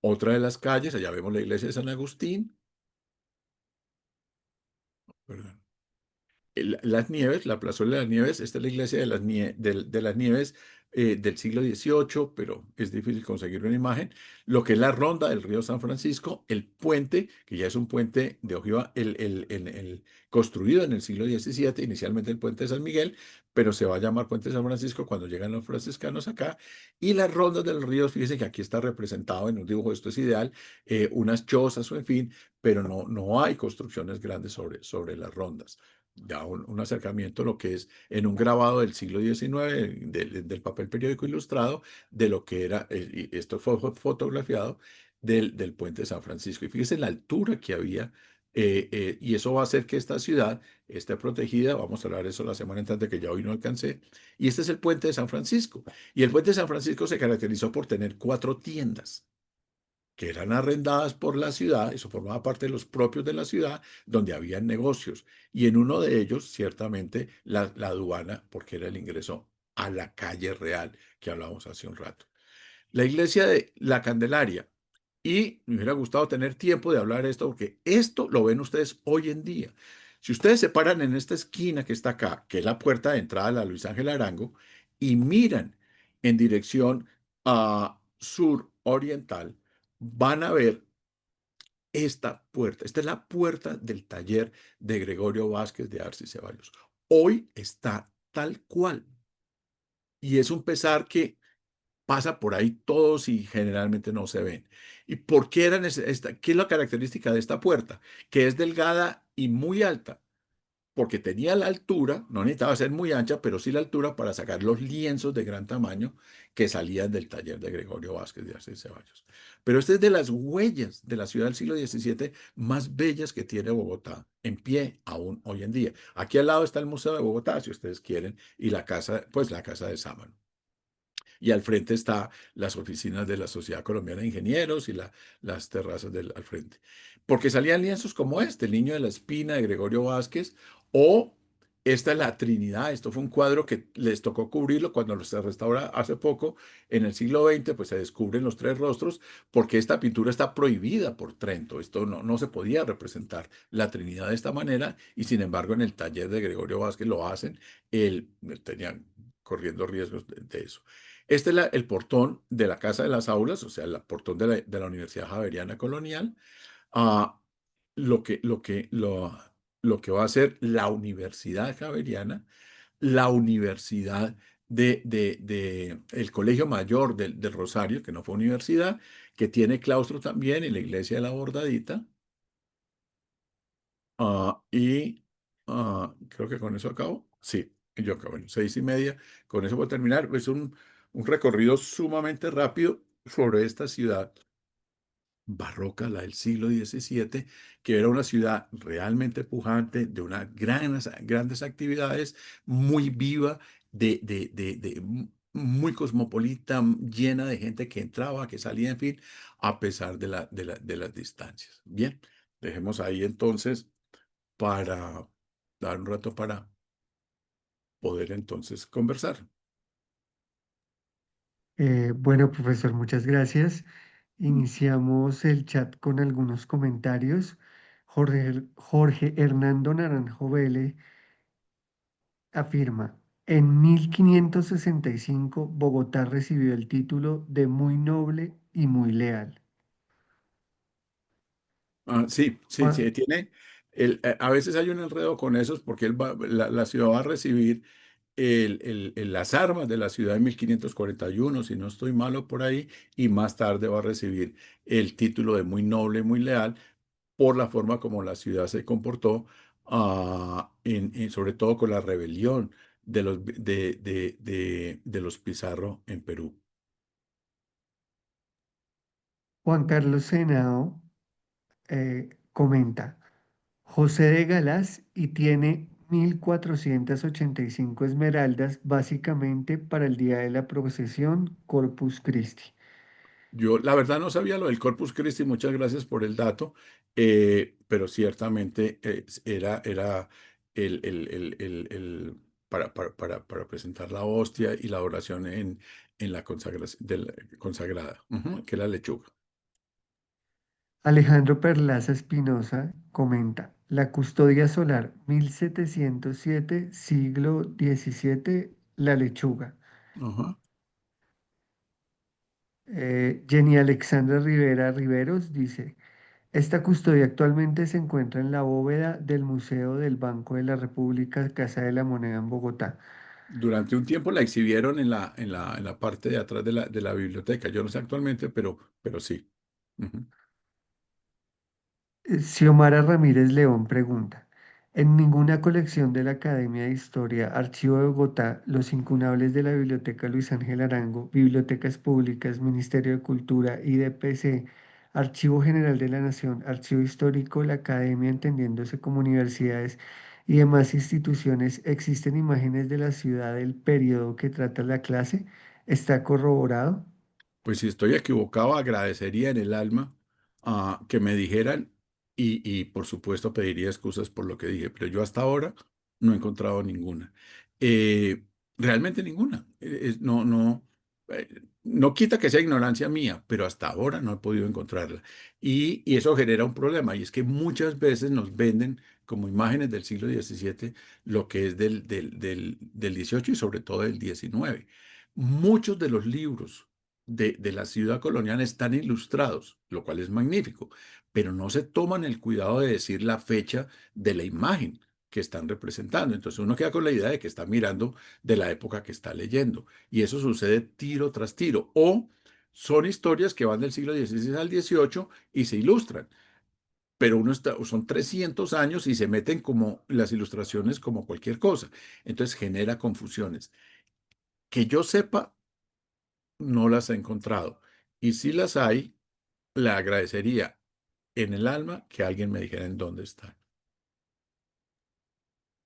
Otra de las calles, allá vemos la iglesia de San Agustín, perdón. Las Nieves, la plazuela de las Nieves, esta es la iglesia de las Nieves del siglo XVIII, pero es difícil conseguir una imagen. Lo que es la ronda del río San Francisco, el puente, que ya es un puente de ojiva, construido en el siglo XVII, inicialmente el puente de San Miguel, pero se va a llamar puente de San Francisco cuando llegan los franciscanos acá. Y las rondas del río, fíjense que aquí está representado en un dibujo, esto es ideal, unas chozas o en fin, pero no hay construcciones grandes sobre las rondas, ya un acercamiento a lo que es en un grabado del siglo XIX, del papel periódico ilustrado, de lo que era, y esto fue fotografiado, del puente de San Francisco. Y fíjese la altura que había, y eso va a hacer que esta ciudad esté protegida. Vamos a hablar de eso la semana entrante, que ya hoy no alcancé. Y este es el puente de San Francisco. Y el puente de San Francisco se caracterizó por tener 4 tiendas que eran arrendadas por la ciudad, eso formaba parte de los propios de la ciudad, donde habían negocios. Y en uno de ellos, ciertamente, la aduana, porque era el ingreso a la calle real que hablábamos hace un rato. La iglesia de la Candelaria. Y me hubiera gustado tener tiempo de hablar de esto, porque esto lo ven ustedes hoy en día. Si ustedes se paran en esta esquina que está acá, que es la puerta de entrada de la Luis Ángel Arango, y miran en dirección a sur oriental, van a ver esta puerta. Esta es la puerta del taller de Gregorio Vázquez de Arce y Ceballos. Hoy está tal cual. Y es un pesar que pasa por ahí todos y generalmente no se ven. ¿Y por qué qué es la característica de esta puerta? Que es delgada y muy alta, porque tenía la altura, no necesitaba ser muy ancha, pero sí la altura para sacar los lienzos de gran tamaño que salían del taller de Gregorio Vázquez de Arce y Ceballos. Pero esta es de las huellas de la ciudad del siglo XVII más bellas que tiene Bogotá, en pie aún hoy en día. Aquí al lado está el Museo de Bogotá, si ustedes quieren, y la casa, pues la casa de Sámano. Y al frente está las oficinas de la Sociedad Colombiana de Ingenieros y las terrazas al frente. Porque salían lienzos como este, el Niño de la Espina de Gregorio Vázquez, o esta es la Trinidad. Esto fue un cuadro que les tocó cubrirlo cuando se restaura hace poco, en el siglo XX, pues se descubren los tres rostros, porque esta pintura está prohibida por Trento. Esto no se podía representar la Trinidad de esta manera, y sin embargo en el taller de Gregorio Vázquez lo hacen. Tenían corriendo riesgos de eso. Este es el portón de la Casa de las Aulas, o sea, el portón de la Universidad Javeriana Colonial, a lo que va a ser la Universidad Javeriana, la Universidad de el Colegio Mayor del Rosario, que no fue universidad, que tiene claustro también, y la iglesia de la Bordadita. Y creo que con eso acabo. Sí, yo acabo en 6:30. Con eso voy a terminar. Es un recorrido sumamente rápido sobre esta ciudad barroca, la del siglo XVII, que era una ciudad realmente pujante, de unas grandes actividades, muy viva, muy cosmopolita, llena de gente que entraba, que salía, en fin, a pesar de las distancias. Bien, dejemos ahí entonces para dar un rato para poder entonces conversar. Bueno, profesor, muchas gracias. Iniciamos el chat con algunos comentarios. Jorge Hernando Naranjo Vélez afirma, en 1565 Bogotá recibió el título de muy noble y muy leal. Sí, sí, Juan, sí, a veces hay un enredo con esos porque la ciudad va a recibir las armas de la ciudad en 1541, si no estoy malo por ahí, y más tarde va a recibir el título de muy noble, muy leal, por la forma como la ciudad se comportó, sobre todo con la rebelión de los Pizarro en Perú. Juan Carlos Senao comenta, José de Galás y tiene 1485 esmeraldas básicamente para el día de la procesión Corpus Christi. Yo, la verdad, no sabía lo del Corpus Christi, muchas gracias por el dato, pero ciertamente era para presentar la hostia y la oración en la consagrada, ujú, que es la lechuga. Alejandro Perlaza Espinosa comenta, la custodia solar 1707, siglo XVII, la lechuga. Ajá. Jenny Alexandra Rivera Riveros dice, esta custodia actualmente se encuentra en la bóveda del Museo del Banco de la República, Casa de la Moneda en Bogotá. Durante un tiempo la exhibieron en la parte de atrás de la biblioteca. Yo no sé actualmente, pero sí. Ujú. Xiomara Ramírez León pregunta, en ninguna colección de la Academia de Historia, Archivo de Bogotá, Los Incunables de la Biblioteca Luis Ángel Arango, Bibliotecas Públicas, Ministerio de Cultura, IDPC, Archivo General de la Nación, Archivo Histórico, la Academia entendiéndose como universidades y demás instituciones, existen imágenes de la ciudad del periodo que trata la clase. ¿Está corroborado? Pues si estoy equivocado, agradecería en el alma que me dijeran y por supuesto pediría excusas por lo que dije, pero yo hasta ahora no he encontrado ninguna. Eh, Realmente ninguna. No quita que sea ignorancia mía, pero hasta ahora no he podido encontrarla. Y eso genera un problema, y es que muchas veces nos venden como imágenes del siglo XVII lo que es del XVIII y sobre todo del XIX. Muchos de los libros de la ciudad colonial están ilustrados, lo cual es magnífico, pero no se toman el cuidado de decir la fecha de la imagen que están representando. Entonces uno queda con la idea de que está mirando de la época que está leyendo. Y eso sucede tiro tras tiro. O son historias que van del siglo XVI al XVIII y se ilustran. Pero son 300 años y se meten como las ilustraciones como cualquier cosa. Entonces genera confusiones. Que yo sepa, no las he encontrado. Y si las hay, le agradecería en el alma que alguien me dijera en dónde están.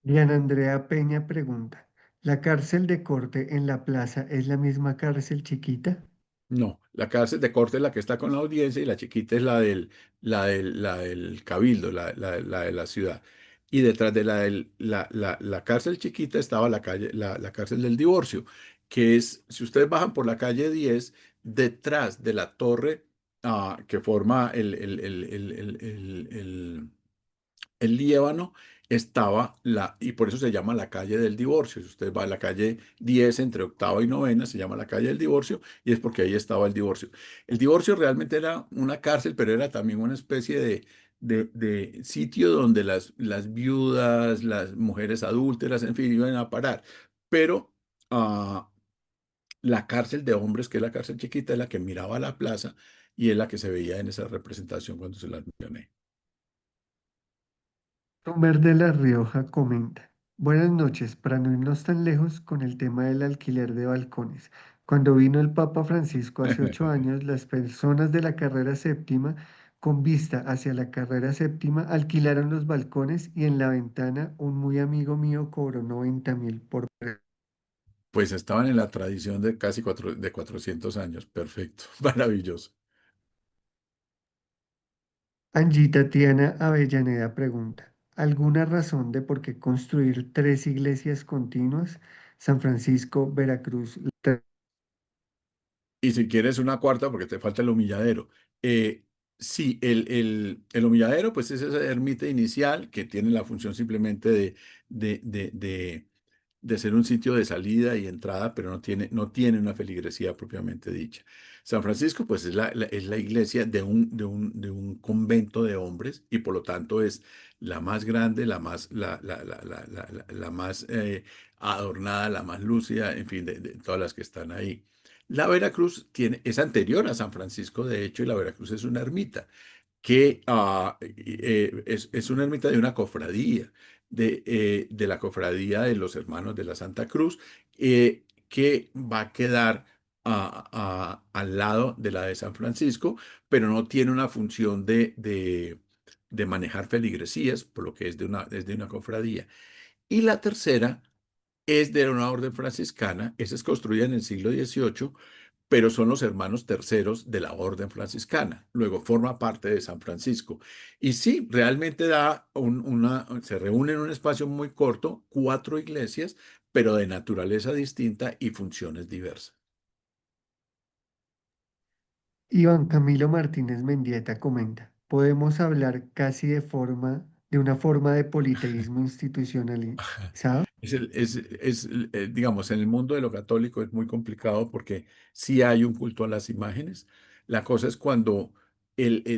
Diana Andrea Peña pregunta, ¿la cárcel de corte en la plaza es la misma cárcel chiquita? No, la cárcel de corte es la que está con la audiencia y la chiquita es la del cabildo, la de la ciudad. Y detrás de la cárcel chiquita estaba la cárcel del divorcio, que es, si ustedes bajan por la calle 10, detrás de la torre que forma el Líbano, y por eso se llama la calle del divorcio. Si usted va a la calle 10 entre octava y novena, se llama la calle del divorcio, y es porque ahí estaba el divorcio. El divorcio realmente era una cárcel, pero era también una especie de sitio donde las viudas, las mujeres adúlteras, en fin, iban a parar. Pero La cárcel de hombres, que es la cárcel chiquita, es la que miraba a la plaza y es la que se veía en esa representación cuando se la mencioné. Tomer de La Rioja comenta. Buenas noches, para no irnos tan lejos con el tema del alquiler de balcones. Cuando vino el Papa Francisco hace 8 años, las personas de la carrera séptima, con vista hacia la carrera séptima, alquilaron los balcones y en la ventana un muy amigo mío cobró 90.000 por... Pues estaban en la tradición de casi 400 años. Perfecto, maravilloso. Angie Tatiana Avellaneda pregunta, ¿alguna razón de por qué construir tres iglesias continuas? San Francisco, Veracruz. Y si quieres una cuarta, porque te falta el humilladero. Sí, el humilladero, pues es esa ermita inicial que tiene la función simplemente de, de, de, de ser un sitio de salida y entrada, pero no tiene una feligresía propiamente dicha. San Francisco, pues es la iglesia de un convento de hombres y por lo tanto es la más grande, la más adornada, la más lúcida, en fin, de todas las que están ahí. La Veracruz es anterior a San Francisco, de hecho, y la Veracruz es una ermita que es una ermita de una cofradía, de la cofradía de los hermanos de la Santa Cruz, que va a quedar al lado de la de San Francisco, pero no tiene una función de manejar feligresías, por lo que es de una cofradía. Y la tercera es de una orden franciscana, esa es construida en el siglo XVIII, pero son los hermanos terceros de la orden franciscana. Luego forma parte de San Francisco. Y sí, realmente se reúnen en un espacio muy corto, cuatro iglesias, pero de naturaleza distinta y funciones diversas. Iván Camilo Martínez Mendieta comenta, podemos hablar casi de una forma de politeísmo institucionalizado. Digamos, en el mundo de lo católico es muy complicado porque sí hay un culto a las imágenes. La cosa es cuando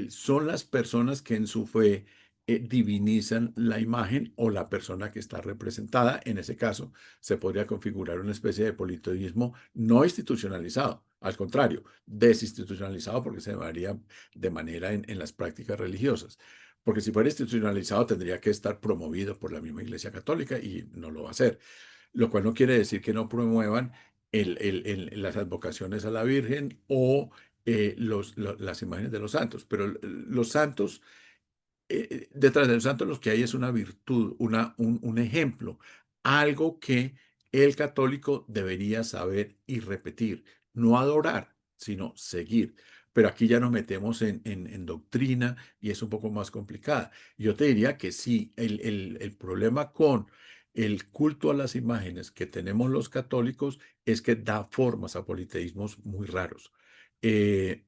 son las personas que en su fe divinizan la imagen o la persona que está representada. En ese caso, se podría configurar una especie de politeísmo no institucionalizado, al contrario, desinstitucionalizado porque se varía de manera en las prácticas religiosas. Porque si fuera institucionalizado tendría que estar promovido por la misma Iglesia Católica y no lo va a hacer. Lo cual no quiere decir que no promuevan las advocaciones a la Virgen o las imágenes de los santos. Pero los santos detrás de los santos lo que hay es una virtud, un ejemplo, algo que el católico debería saber y repetir, no adorar, sino seguir. Pero aquí ya nos metemos en doctrina y es un poco más complicada. Yo te diría que sí, el problema con el culto a las imágenes que tenemos los católicos es que da formas a politeísmos muy raros. Eh,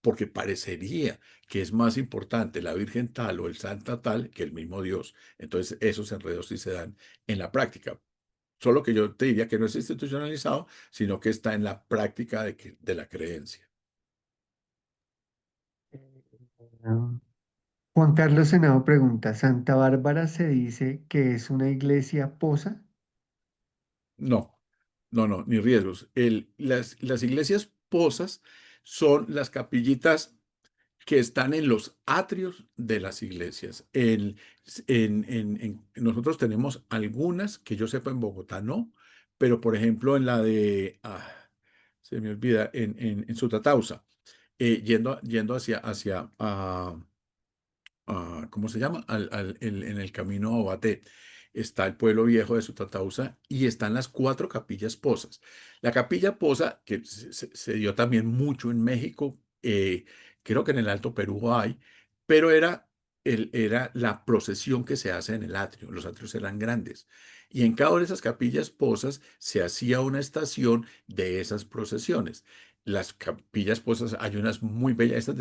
Porque parecería que es más importante la Virgen tal o el Santa tal que el mismo Dios. Entonces, esos enredos sí se dan en la práctica. Solo que yo te diría que no es institucionalizado, sino que está en la práctica de la creencia. Ah, Juan Carlos Senado pregunta, ¿Santa Bárbara se dice que es una iglesia posa? No, no, no, ni riesgos. Las iglesias posas son las capillitas que están en los atrios de las iglesias. Nosotros tenemos algunas que yo sepa en Bogotá no, pero por ejemplo en la se me olvida, en Sutatausa, yendo ¿cómo se llama? En el camino a Obaté. Está el pueblo viejo de Sutatausa y están las cuatro capillas posas. La capilla posa, que se dio también mucho en México, creo que en el Alto Perú hay, pero era la procesión que se hace en el atrio. Los atrios eran grandes. Y en cada una de esas capillas posas se hacía una estación de esas procesiones. Las capillas posas, hay unas muy bellas, estas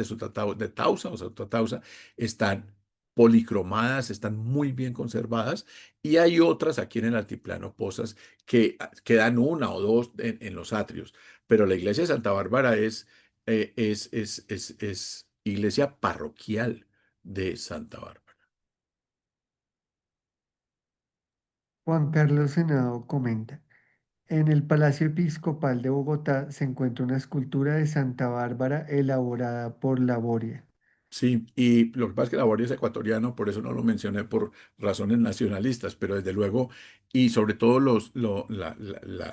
de Tausa, o sea, Tausa, están policromadas, están muy bien conservadas, y hay otras aquí en el altiplano Pozas que quedan una o dos en los atrios, pero la iglesia de Santa Bárbara es iglesia parroquial de Santa Bárbara. Juan Carlos Senado comenta, En el Palacio Episcopal de Bogotá se encuentra una escultura de Santa Bárbara elaborada por Laboria. Sí, y lo que pasa es que Laboria es ecuatoriano, por eso no lo mencioné por razones nacionalistas, pero desde luego, y sobre todo la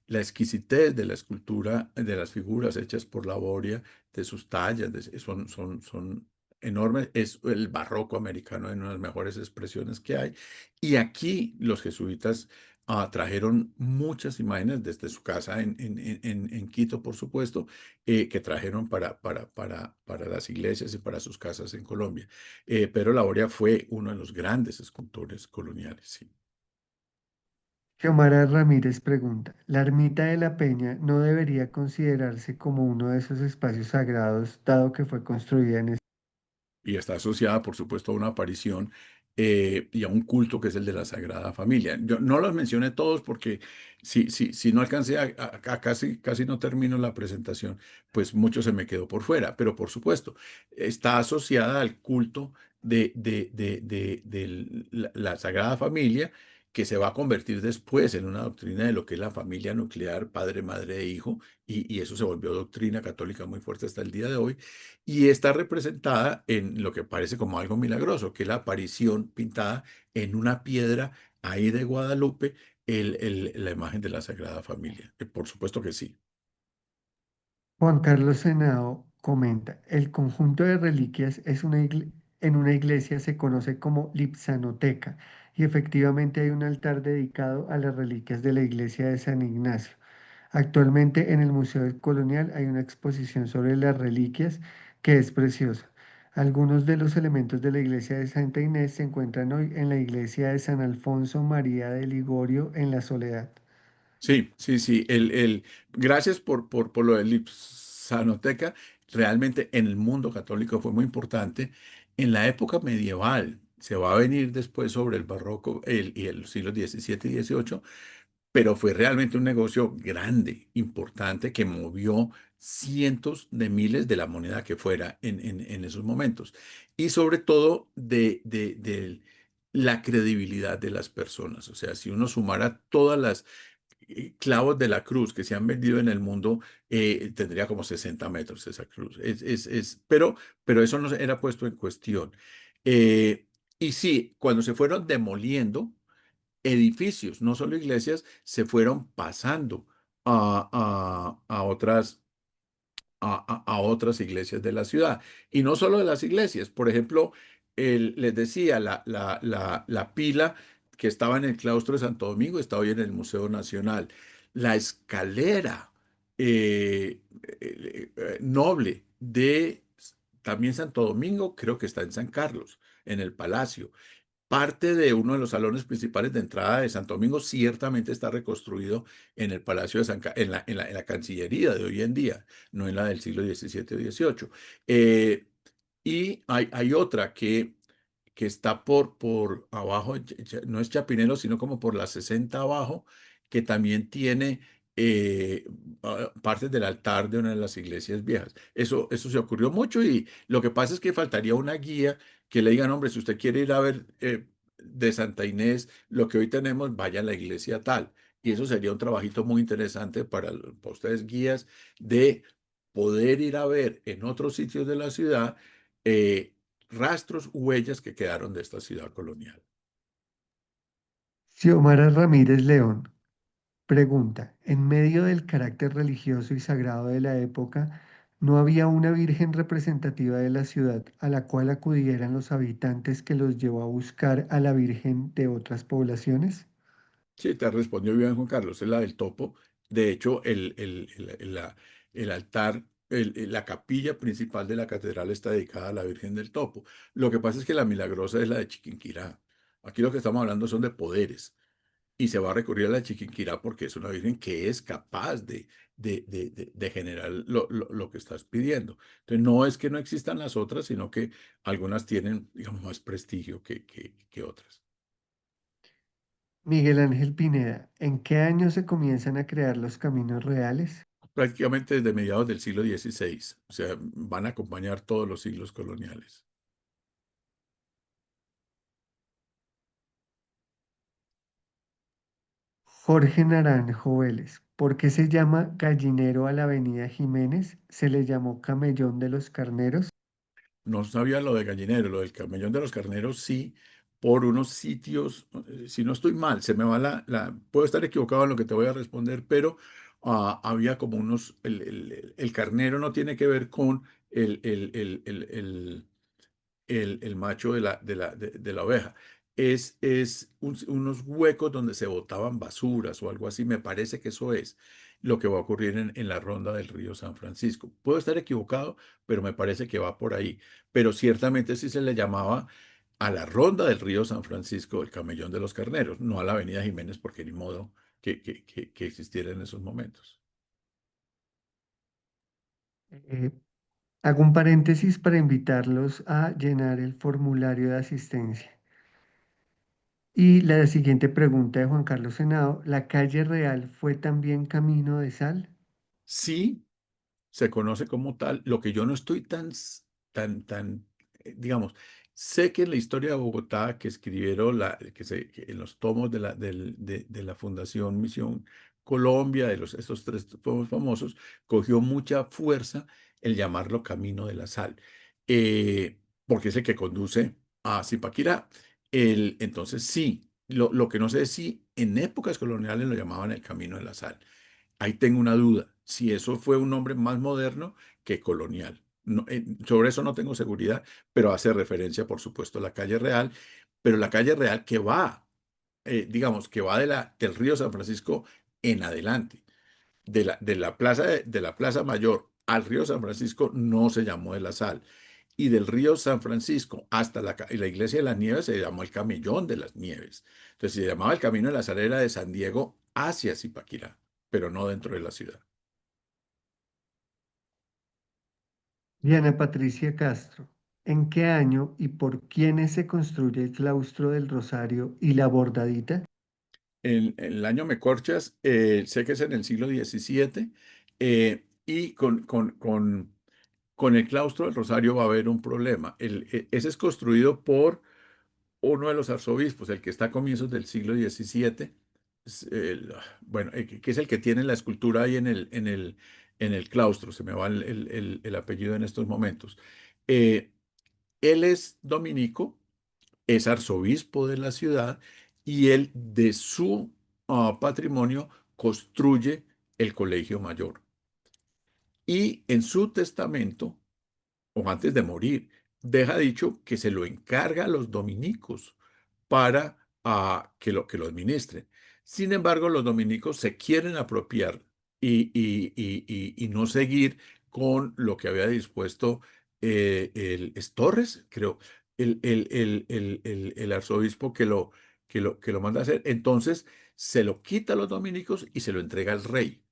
exquisitez de la escultura, de las figuras hechas por Laboria, de sus tallas, son enormes. Es el barroco americano en una de las mejores expresiones que hay. Y aquí los jesuitas trajeron muchas imágenes desde su casa en Quito, por supuesto, que trajeron para las iglesias y para sus casas en Colombia. Pedro Laboria fue uno de los grandes escultores coloniales, sí. Xiomara Ramírez pregunta, ¿la ermita de la Peña no debería considerarse como uno de esos espacios sagrados, dado que fue construida en Y está asociada, por supuesto, a una aparición y a un culto que es el de la Sagrada Familia. Yo no los mencioné todos porque si no alcancé casi no termino la presentación, pues mucho se me quedó por fuera. Pero por supuesto, está asociada al culto de la Sagrada Familia, que se va a convertir después en una doctrina de lo que es la familia nuclear, padre, madre e hijo, y eso se volvió doctrina católica muy fuerte hasta el día de hoy y está representada en lo que parece como algo milagroso, que es la aparición pintada en una piedra ahí de Guadalupe, la imagen de la Sagrada Familia. Por supuesto que sí. Juan Carlos Senao comenta, el conjunto de reliquias en una iglesia se conoce como Lipsanoteca y efectivamente hay un altar dedicado a las reliquias de la iglesia de San Ignacio. Actualmente en el Museo del Colonial hay una exposición sobre las reliquias que es preciosa. Algunos de los elementos de la iglesia de Santa Inés se encuentran hoy en la iglesia de San Alfonso María de Ligorio en La Soledad. Sí, sí, sí. Gracias por lo de Lipsanoteca. Realmente en el mundo católico fue muy importante. En la época medieval, se va a venir después sobre el barroco y el siglo XVII y XVIII, pero fue realmente un negocio grande, importante, que movió cientos de miles de la moneda que fuera en esos momentos. Y sobre todo de la credibilidad de las personas. O sea, si uno sumara todas las clavos de la cruz que se han vendido en el mundo, tendría como 60 metros esa cruz. Pero eso no era puesto en cuestión. Eh, y sí, cuando se fueron demoliendo, edificios, no solo iglesias, se fueron pasando a a otras iglesias de la ciudad. Y no solo de las iglesias, por ejemplo, les decía, la pila que estaba en el claustro de Santo Domingo está hoy en el Museo Nacional. La escalera noble de también Santo Domingo, creo que está en San Carlos, en el Palacio. Parte de uno de los salones principales de entrada de Santo Domingo ciertamente está reconstruido en el Palacio de en la Cancillería de hoy en día, no en la del siglo XVII o XVIII. Eh, y hay otra que está por abajo, no es Chapinero, sino como por la 60 abajo, que también tiene partes del altar de una de las iglesias viejas. Eso se ocurrió mucho y lo que pasa es que faltaría una guía que le digan, hombre, si usted quiere ir a ver de Santa Inés lo que hoy tenemos, vaya a la iglesia tal. Y eso sería un trabajito muy interesante para ustedes, guías, de poder ir a ver en otros sitios de la ciudad eh, rastros, huellas que quedaron de esta ciudad colonial. Xiomara Ramírez León pregunta, en medio del carácter religioso y sagrado de la época, ¿no había una virgen representativa de la ciudad a la cual acudieran los habitantes que los llevó a buscar a la virgen de otras poblaciones? Sí, te respondió bien Juan Carlos, es la del topo. De hecho, el altar, la capilla principal de la catedral está dedicada a la Virgen del Topo. Lo que pasa es que la milagrosa es la de Chiquinquirá. Aquí lo que estamos hablando son de poderes. Y se va a recurrir a la Chiquinquirá porque es una virgen que es capaz de generar lo que estás pidiendo. Entonces, no es que no existan las otras, sino que algunas tienen, digamos, más prestigio que otras. Miguel Ángel Pineda, ¿en qué año se comienzan a crear los caminos reales? Prácticamente desde mediados del siglo XVI. O sea, van a acompañar todos los siglos coloniales. Jorge Naranjo Vélez. ¿Por qué se llama Gallinero a la Avenida Jiménez? ¿Se le llamó Camellón de los Carneros? No sabía lo de Gallinero, lo del Camellón de los Carneros, sí, por unos sitios, si no estoy mal, se me va puedo estar equivocado en lo que te voy a responder, pero había como unos, el carnero no tiene que ver con el, el, el, el, el- el macho de la oveja. Es unos huecos donde se botaban basuras o algo así. Me parece que eso es lo que va a ocurrir en la ronda del río San Francisco. Puedo estar equivocado, pero me parece que va por ahí. Pero ciertamente sí se le llamaba a la ronda del río San Francisco el Camellón de los Carneros, no a la Avenida Jiménez, porque ni modo que existiera en esos momentos. Eh, Hago un paréntesis para invitarlos a llenar el formulario de asistencia. Y la siguiente pregunta de Juan Carlos Senado, ¿la calle Real fue también camino de sal? Sí, se conoce como tal. Lo que yo no estoy digamos, sé que en la historia de Bogotá que escribieron que en los tomos de la Fundación Misión Colombia, estos tres tomos famosos, cogió mucha fuerza el llamarlo Camino de la Sal, porque es el que conduce a Zipaquirá. Entonces, sí, lo que no sé es si en épocas coloniales lo llamaban el Camino de la Sal. Ahí tengo una duda, si eso fue un nombre más moderno que colonial. Sobre eso no tengo seguridad, pero hace referencia, por supuesto, a la calle Real, pero la calle Real que va, digamos, que va del río San Francisco en adelante, de la Plaza Mayor al río San Francisco no se llamó de la Sal, y del río San Francisco hasta la iglesia de las Nieves se llamó el Camellón de las Nieves. Entonces se llamaba el Camino de la Sal era de San Diego hacia Zipaquirá, pero no dentro de la ciudad. Diana Patricia Castro, ¿en qué año y por quiénes se construye el claustro del Rosario y la Bordadita? En el año me corchas, sé que es en el siglo XVII, y con el claustro del Rosario va a haber un problema. Ese es construido por uno de los arzobispos, el que está a comienzos del siglo XVII, bueno, que es el que tiene la escultura ahí en el claustro, se me va el apellido en estos momentos. Eh, Él es dominico, es arzobispo de la ciudad y él de su patrimonio construye el colegio mayor. Y en su testamento, o antes de morir, deja dicho que se lo encarga a los dominicos para que lo administren. Sin embargo, los dominicos se quieren apropiar y no seguir con lo que había dispuesto es Torres, creo, el arzobispo que lo manda a hacer. Entonces, se lo quita a los dominicos y se lo entrega al rey.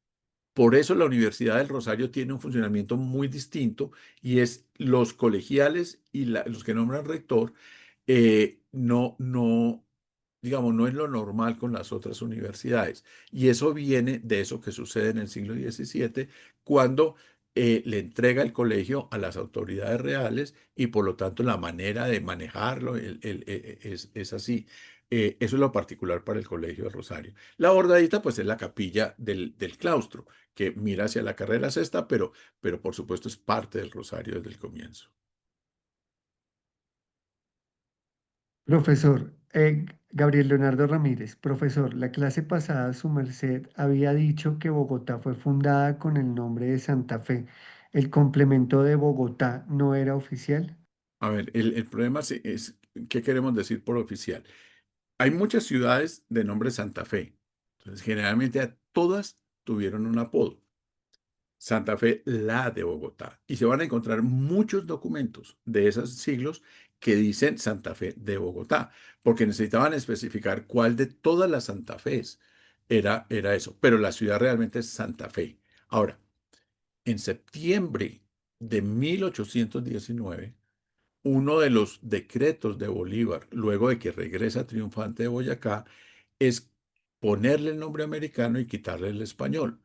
Por eso la Universidad del Rosario tiene un funcionamiento muy distinto y es los colegiales y los que nombran rector, no, digamos, no es lo normal con las otras universidades. Y eso viene de eso que sucede en el siglo XVII, cuando le entrega el colegio a las autoridades reales y por lo tanto la manera de manejarlo es así. Eso es lo particular para el Colegio de Rosario. La bordadita, pues, es la capilla del claustro que mira hacia la carrera sexta, pero por supuesto es parte del Rosario desde el comienzo. Profesor, Gabriel Leonardo Ramírez, profesor, la clase pasada su merced había dicho que Bogotá fue fundada con el nombre de Santa Fe. ¿El complemento de Bogotá no era oficial? A ver, el problema es, ¿qué queremos decir por oficial? Hay muchas ciudades de nombre Santa Fe. Entonces, generalmente a todas tuvieron un apodo. Santa Fe, la de Bogotá. Y se van a encontrar muchos documentos de esos siglos que dicen Santa Fe de Bogotá, porque necesitaban especificar cuál de todas las Santa Fes era eso. Pero la ciudad realmente es Santa Fe. Ahora, en septiembre de 1819, uno de los decretos de Bolívar, luego de que regresa triunfante de Boyacá, es ponerle el nombre americano y quitarle el español.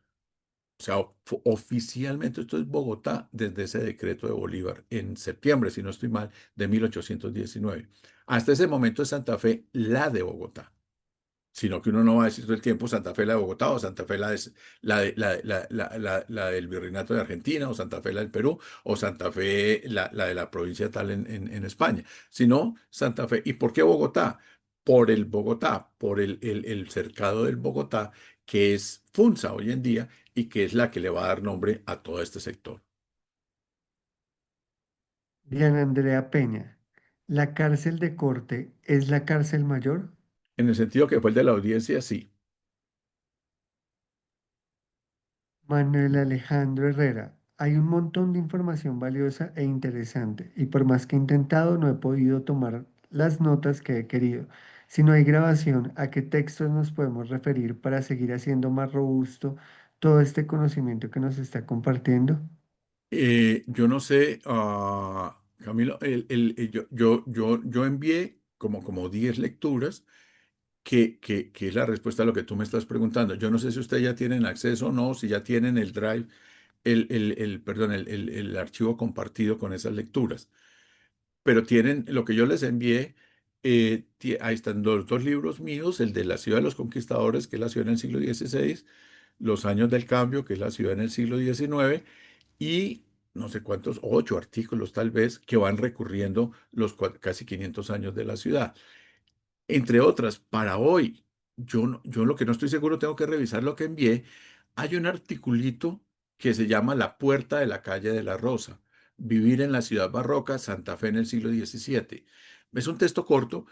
O sea, oficialmente esto es Bogotá desde ese decreto de Bolívar en septiembre, si no estoy mal, de 1819. Hasta ese momento es Santa Fe la de Bogotá. sino que uno no va a decir todo el tiempo Santa Fe la de Bogotá o Santa Fe la del Virreinato de Argentina o Santa Fe la del Perú o Santa Fe la de la provincia tal en España, sino Santa Fe. ¿Y por qué Bogotá? Por el Bogotá, por el cercado del Bogotá, que es Funza hoy en día y que es la que le va a dar nombre a todo este sector. Diana Andrea Peña, ¿la cárcel de corte es la cárcel mayor? En el sentido que fue el de la audiencia, sí. Manuel Alejandro Herrera, hay un montón de información valiosa e interesante y por más que he intentado no he podido tomar las notas que he querido. Si no hay grabación, ¿a qué textos nos podemos referir para seguir haciendo más robusto todo este conocimiento que nos está compartiendo? Yo no sé, Camilo, yo envié como 10 lecturas que es la respuesta a lo que tú me estás preguntando. Yo no sé si ustedes ya tienen acceso o no, si ya tienen el Drive, perdón, el archivo compartido con esas lecturas, pero tienen lo que yo les envié. Ahí están los dos libros míos, el de La ciudad de los conquistadores, que es la ciudad en el siglo XVI, Los años del cambio, que es la ciudad en el siglo XIX, y no sé cuántos, 8 artículos tal vez, que van recurriendo los casi 500 años de la ciudad. Entre otras, para hoy, yo lo que no estoy seguro, tengo que revisar lo que envié. Hay un articulito que se llama La puerta de la calle de la Rosa, Vivir en la ciudad barroca, Santa Fe en el siglo XVII. Es un texto corto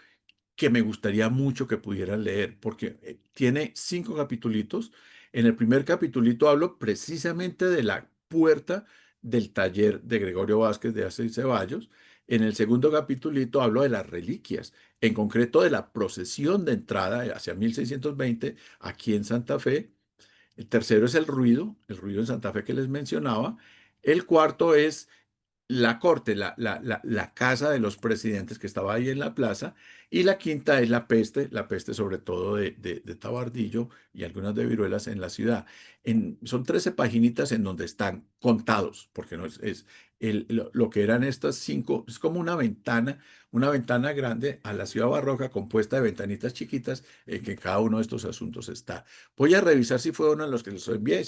que me gustaría mucho que pudieran leer, porque tiene 5 capitulitos. En el primer capitulito hablo precisamente de la puerta del taller de Gregorio Vázquez de Ace y Ceballos. En el segundo capitulito hablo de las reliquias, en concreto de la procesión de entrada hacia 1620 aquí en Santa Fe. El tercero es el ruido en Santa Fe que les mencionaba. El cuarto es la corte, la casa de los presidentes que estaba ahí en la plaza, y la quinta es la peste sobre todo de Tabardillo y algunas de viruelas en la ciudad. Son 13 paginitas en donde están contados, porque no es lo que eran estas 5, es como una ventana grande a la ciudad barroca compuesta de ventanitas chiquitas en que cada uno de estos asuntos está. Voy a revisar si fue uno de los que les envié.